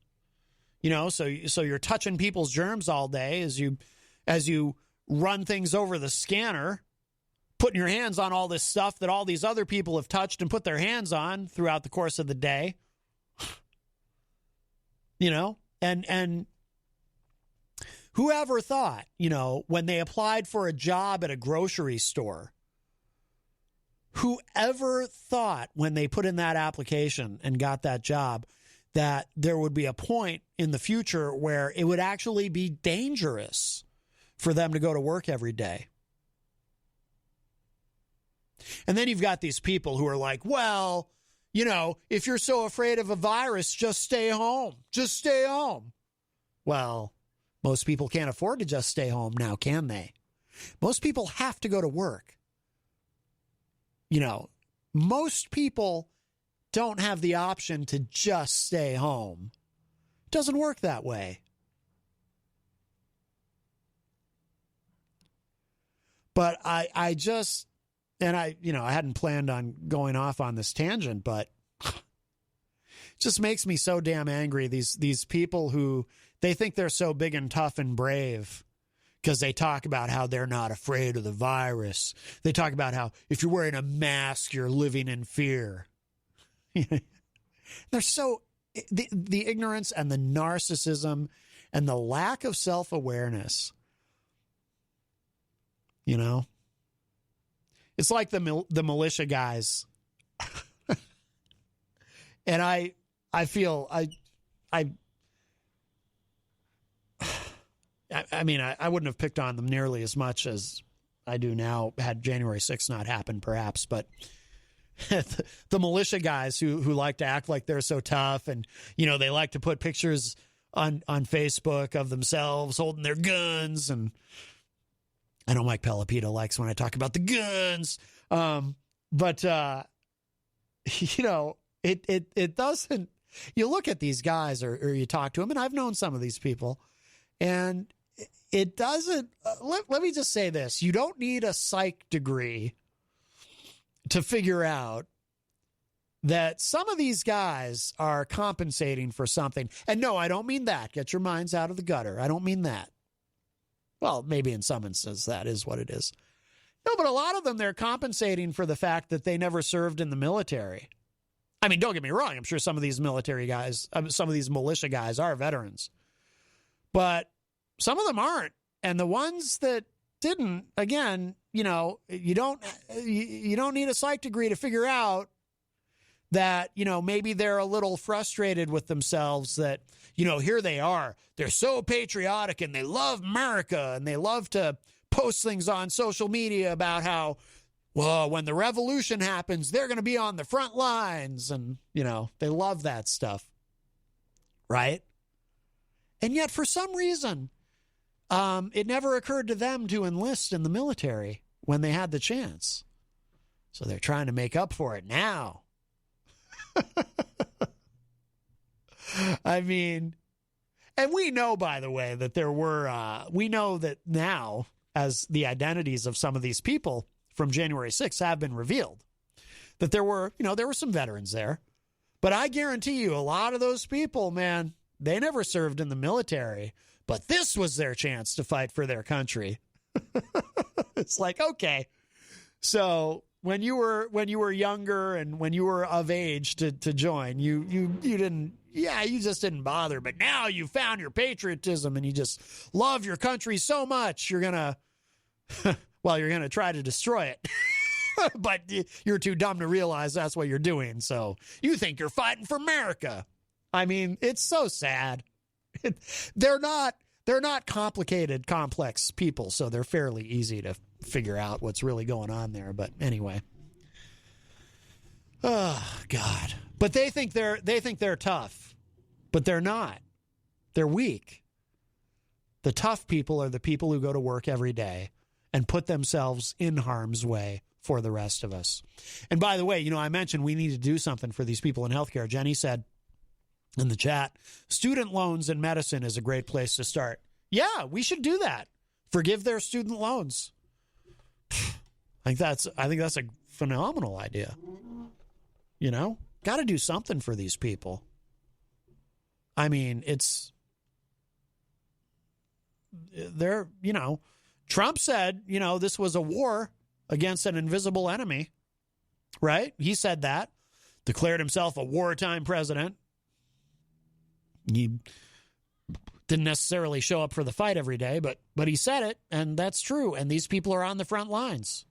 So you're touching people's germs all day as you run things over the scanner, putting your hands on all this stuff that all these other people have touched and put their hands on throughout the course of the day. And whoever thought, when they applied for a job at a grocery store, whoever thought when they put in that application and got that job that there would be a point in the future where it would actually be dangerous for them to go to work every day? And then you've got these people who are like, well, if you're so afraid of a virus, just stay home. Just stay home. Well, most people can't afford to just stay home now, can they? Most people have to go to work. Most people don't have the option to just stay home. It doesn't work that way. But I hadn't planned on going off on this tangent, but it just makes me so damn angry. These people who they think they're so big and tough and brave because they talk about how they're not afraid of the virus. They talk about how if you're wearing a mask, you're living in fear. They're so the ignorance and the narcissism and the lack of self-awareness. It's like the militia guys. And I feel I mean, I wouldn't have picked on them nearly as much as I do now had January 6th not happened, perhaps. But the militia guys who like to act like they're so tough and, they like to put pictures on Facebook of themselves holding their guns. And I know Mike Pelopito likes when I talk about the guns. But it doesn't. You look at these guys or you talk to them, and I've known some of these people, and it doesn't. Let me just say this. You don't need a psych degree to figure out that some of these guys are compensating for something. And no, I don't mean that. Get your minds out of the gutter. I don't mean that. Well, maybe in some instances that is what it is. No, but a lot of them, they're compensating for the fact that they never served in the military. I mean, don't get me wrong. I'm sure some of these military guys, some of these militia guys are veterans, but some of them aren't. And the ones that didn't, again, you know, you don't need a psych degree to figure out that, you know, maybe they're a little frustrated with themselves that, you know, here they are. They're so patriotic and they love America and they love to post things on social media about how, well, when the revolution happens, they're going to be on the front lines. And, you know, they love that stuff. Right? And yet, for some reason, it never occurred to them to enlist in the military when they had the chance. So they're trying to make up for it now. I mean, and we know, by the way, that there were, we know that now, as the identities of some of these people from January 6th have been revealed, that there were, you know, there were some veterans there. But I guarantee you, a lot of those people, man, they never served in the military, but this was their chance to fight for their country. It's like, okay, so when you were younger and when you were of age to join, you didn't, you just didn't bother. But now you found your patriotism and you just love your country so much, you're gonna try to destroy it. But you're too dumb to realize that's what you're doing. So you think you're fighting for America. I mean, it's so sad. They're not complicated, complex people, so they're fairly easy to figure out what's really going on there. But anyway, oh God! But they think they're tough, but they're not. They're weak. The tough people are the people who go to work every day and put themselves in harm's way for the rest of us. And by the way, you know, I mentioned we need to do something for these people in healthcare. Jenny said in the chat, student loans in medicine is a great place to start. Yeah, we should do that. Forgive their student loans. I think that's a phenomenal idea. You know, got to do something for these people. I mean, they're, you know, Trump said, you know, this was a war against an invisible enemy, right? He said that, declared himself a wartime president. He didn't necessarily show up for the fight every day, but he said it, and that's true. And these people are on the front lines.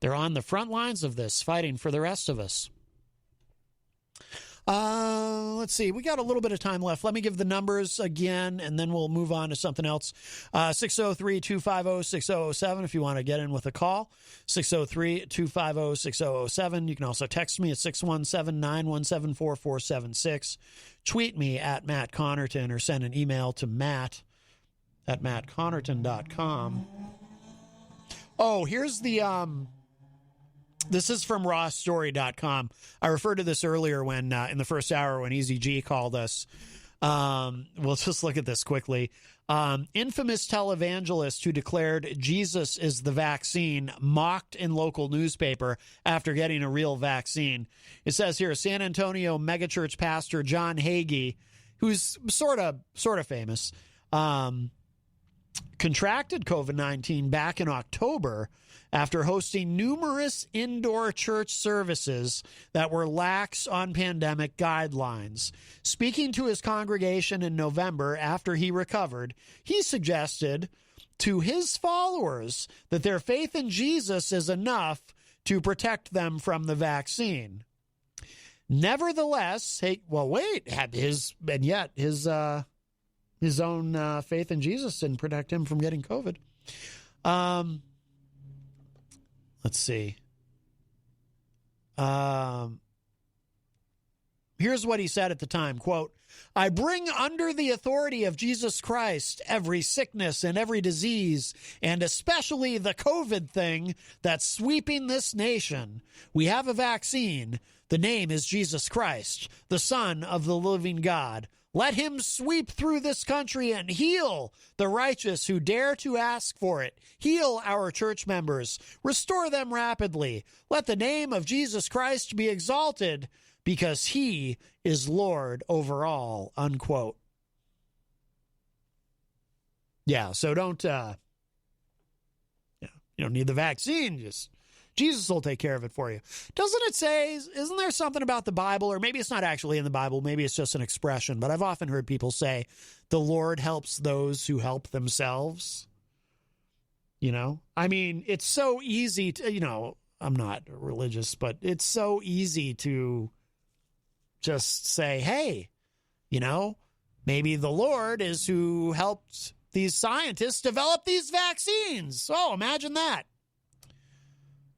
They're on the front lines of this, fighting for the rest of us. Let's see. We got a little bit of time left. Let me give the numbers again, and then we'll move on to something else. 603-250-6007 if you want to get in with a call. 603-250-6007. You can also text me at 617-917-4476. Tweet me at Matt Connarton or send an email to matt@mattconnerton.com. Oh, here's the... This is from rawstory.com. I referred to this earlier when in the first hour when Eazy-G called us. We'll just look at this quickly. Infamous televangelist who declared Jesus is the vaccine mocked in local newspaper after getting a real vaccine. It says here, San Antonio megachurch pastor John Hagee, who's sort of famous, contracted COVID-19 back in October after hosting numerous indoor church services that were lax on pandemic guidelines. Speaking to his congregation in November after he recovered, he suggested to his followers that their faith in Jesus is enough to protect them from the vaccine. Nevertheless, his own faith in Jesus didn't protect him from getting COVID. Let's see. Here's what he said at the time, quote, I bring under the authority of Jesus Christ every sickness and every disease, and especially the COVID thing that's sweeping this nation. We have a vaccine. The name is Jesus Christ, the Son of the living God. Let him sweep through this country and heal the righteous who dare to ask for it. Heal our church members. Restore them rapidly. Let the name of Jesus Christ be exalted because he is Lord over all, unquote. Yeah, so you don't need the vaccine. Just Jesus will take care of it for you. Doesn't it say, isn't there something about the Bible, or maybe it's not actually in the Bible, maybe it's just an expression, but I've often heard people say, the Lord helps those who help themselves. You know, I mean, it's so easy to, you know, I'm not religious, but it's so easy to just say, hey, you know, maybe the Lord is who helped these scientists develop these vaccines. Oh, imagine that.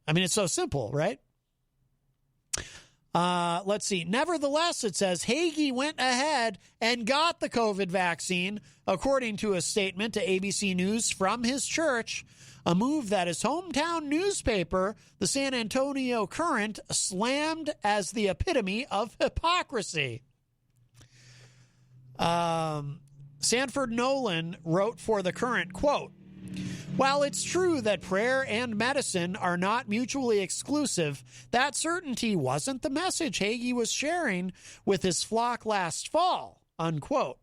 I mean, it's so simple, right? Let's see. Nevertheless, it says Hagee went ahead and got the COVID vaccine, according to a statement to ABC News from his church, a move that his hometown newspaper, the San Antonio Current, slammed as the epitome of hypocrisy. Sanford Nolan wrote for the Current, quote, while it's true that prayer and medicine are not mutually exclusive, that certainty wasn't the message Hagee was sharing with his flock last fall, unquote.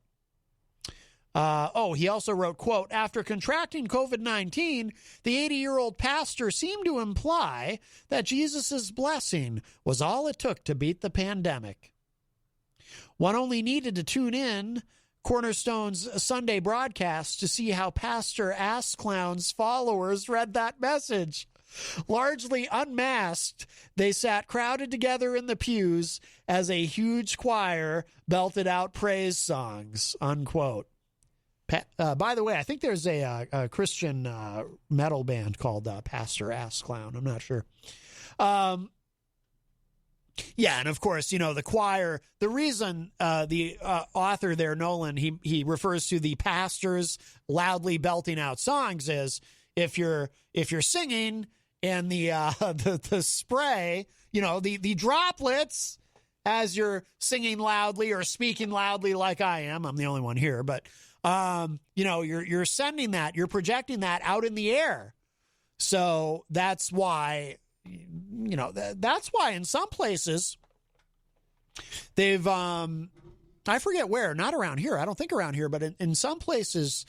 He also wrote, quote, after contracting COVID-19, the 80-year-old pastor seemed to imply that Jesus' blessing was all it took to beat the pandemic. One only needed to tune in Cornerstone's Sunday broadcast to see how Pastor Ass Clown's followers read that message. Largely unmasked, they sat crowded together in the pews as a huge choir belted out praise songs, unquote. By the way, I think there's a Christian metal band called Pastor Ass Clown. I'm not sure. Yeah, and of course, you know, the choir, the reason the author there, Nolan, he refers to the pastors loudly belting out songs is if you're singing and the spray, you know, the droplets as you're singing loudly or speaking loudly like I am, I'm the only one here, but you know, you're sending that, you're projecting that out in the air. So that's why, you know, that's why in some places they've, I forget where, not around here. I don't think around here, but in some places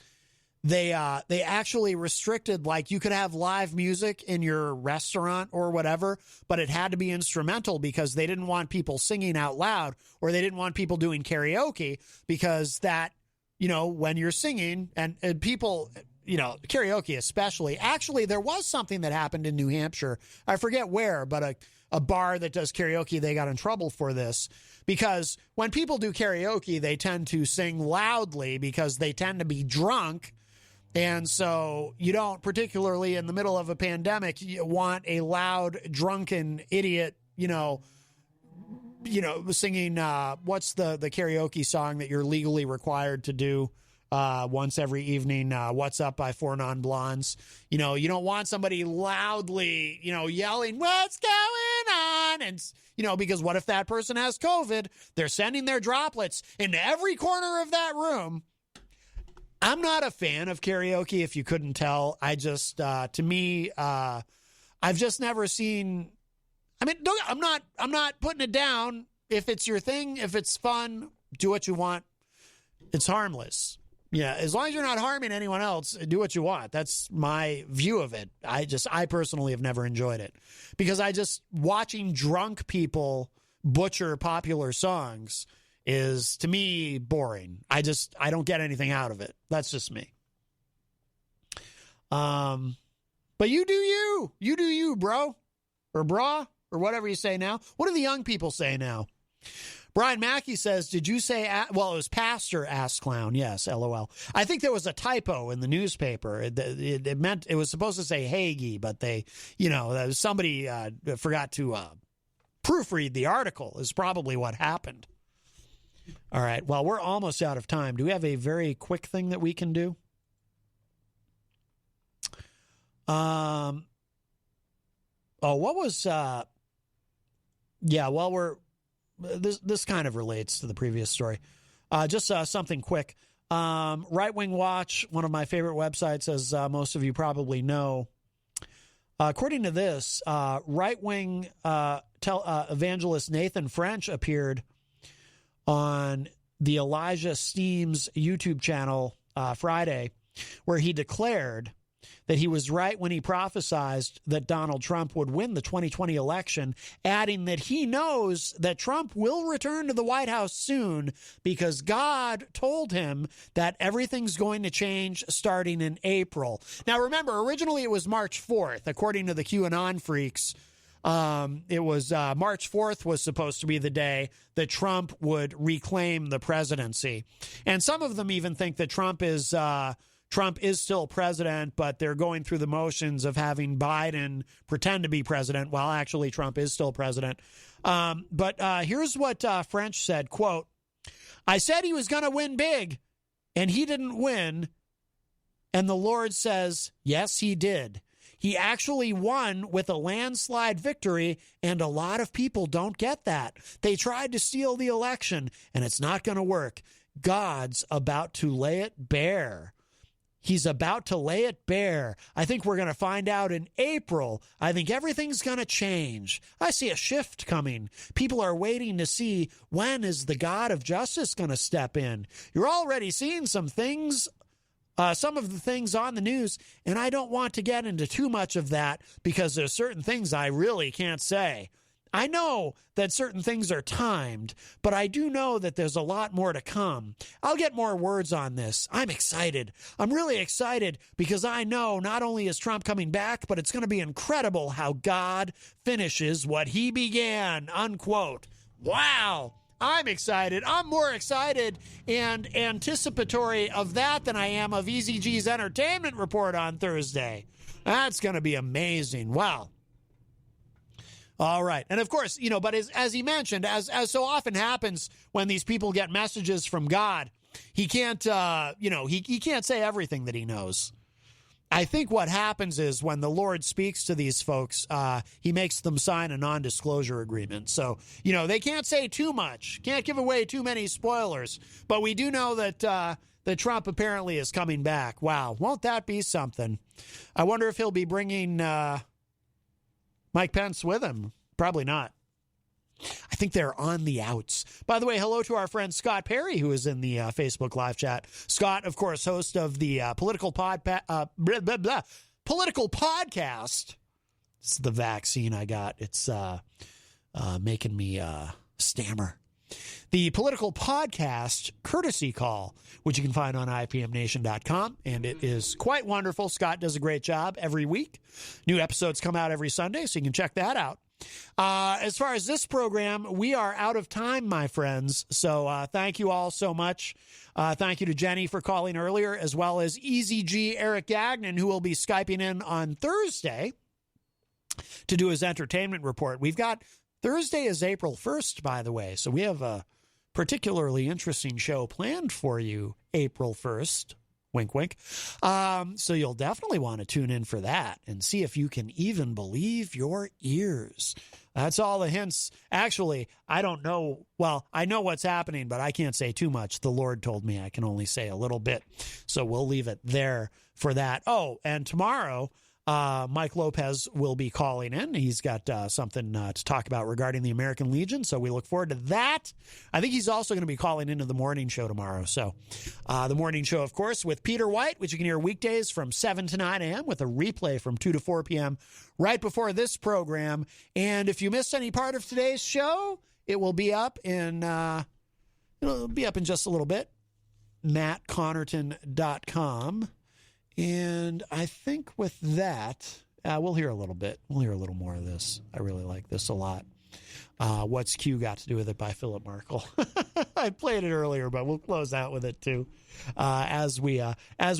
they actually restricted, like you could have live music in your restaurant or whatever, but it had to be instrumental because they didn't want people singing out loud, or they didn't want people doing karaoke because that, you know, when you're singing and people, you know, karaoke especially. Actually, there was something that happened in New Hampshire. I forget where, but a bar that does karaoke, they got in trouble for this because when people do karaoke, they tend to sing loudly because they tend to be drunk. And so you don't, particularly in the middle of a pandemic, you want a loud, drunken idiot, you know, singing, what's the karaoke song that you're legally required to do once every evening, What's Up by Four Non-Blondes. You know, you don't want somebody loudly, you know, yelling, what's going on? And, you know, because what if that person has COVID? They're sending their droplets into every corner of that room. I'm not a fan of karaoke, if you couldn't tell. I just, to me, I've just never seen... I mean, I'm not putting it down. If it's your thing, if it's fun, do what you want. It's harmless. Yeah, as long as you're not harming anyone else, do what you want. That's my view of it. I personally have never enjoyed it because watching drunk people butcher popular songs is, to me, boring. I don't get anything out of it. That's just me. But you do you, bro, or brah. Or whatever you say now. What do the young people say now? Brian Mackey says, did you say, well, it was Pastor Ass Clown. Yes, LOL. I think there was a typo in the newspaper. It meant, it was supposed to say Hagee, but they, you know, somebody forgot to proofread the article is probably what happened. All right. Well, we're almost out of time. Do we have a very quick thing that we can do? What was, yeah, well, this kind of relates to the previous story. Just something quick. Right Wing Watch, one of my favorite websites, as most of you probably know. According to this, right wing evangelist Nathan French appeared on the Elijah Steams YouTube channel Friday, where he declared that he was right when he prophesied that Donald Trump would win the 2020 election, adding that he knows that Trump will return to the White House soon because God told him that everything's going to change starting in April. Now, remember, originally it was March 4th, according to the QAnon freaks. It was March 4th was supposed to be the day that Trump would reclaim the presidency. And some of them even think that Trump is still president, but they're going through the motions of having Biden pretend to be president while actually Trump is still president. But here's what French said, quote, "I said he was going to win big, and he didn't win. And the Lord says, yes, he did. He actually won with a landslide victory, and a lot of people don't get that. They tried to steal the election, and it's not going to work. God's about to lay it bare. He's about to lay it bare. I think we're going to find out in April. I think everything's going to change. I see a shift coming. People are waiting to see when is the God of justice going to step in. You're already seeing some things, some of the things on the news, and I don't want to get into too much of that because there's certain things I really can't say. I know that certain things are timed, but I do know that there's a lot more to come. I'll get more words on this. I'm excited. I'm really excited because I know not only is Trump coming back, but it's going to be incredible how God finishes what he began," unquote. Wow. I'm excited. I'm more excited and anticipatory of that than I am of Eazy-G's entertainment report on Thursday. That's going to be amazing. Wow. All right. And of course, but as he mentioned, as so often happens when these people get messages from God, he can't, he can't say everything that he knows. I think what happens is when the Lord speaks to these folks, he makes them sign a non-disclosure agreement. So, they can't say too much, can't give away too many spoilers. But we do know that Trump apparently is coming back. Wow. Won't that be something? I wonder if he'll be bringing Mike Pence with him. Probably not. I think they're on the outs. By the way, hello to our friend Scott Perry, who is in the Facebook live chat. Scott, of course, host of the political podcast. It's the vaccine I got. It's making me stammer. The political podcast Courtesy Call, which you can find on IPMNation.com, and it is quite wonderful. Scott does a great job every week. New episodes come out every Sunday, so you can check that out. As far as this program, we are out of time, my friends. So thank you all so much. Thank you to Jenny for calling earlier, as well as Eazy-G Eric Gagnon, who will be Skyping in on Thursday to do his entertainment report. We've got Thursday is April 1st, by the way. So we have a particularly interesting show planned for you April 1st. Wink, wink. So you'll definitely want to tune in for that and see if you can even believe your ears. That's all the hints. Actually, I don't know. Well, I know what's happening, but I can't say too much. The Lord told me I can only say a little bit. So we'll leave it there for that. Oh, and tomorrow, Mike Lopez will be calling in. He's got something to talk about regarding the American Legion, so we look forward to that. I think he's also going to be calling into the morning show tomorrow. So the morning show, of course, with Peter White, which you can hear weekdays from 7 to 9 a.m. with a replay from 2 to 4 p.m. right before this program. And if you missed any part of today's show, it will be up in just a little bit. MattConnarton.com. And I think with that, we'll hear a little bit. We'll hear a little more of this. I really like this a lot. What's Q Got to Do with It by Philip Markle. I played it earlier, but we'll close out with it too as we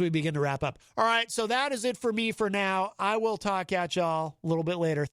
begin to wrap up. All right, so that is it for me for now. I will talk at y'all a little bit later.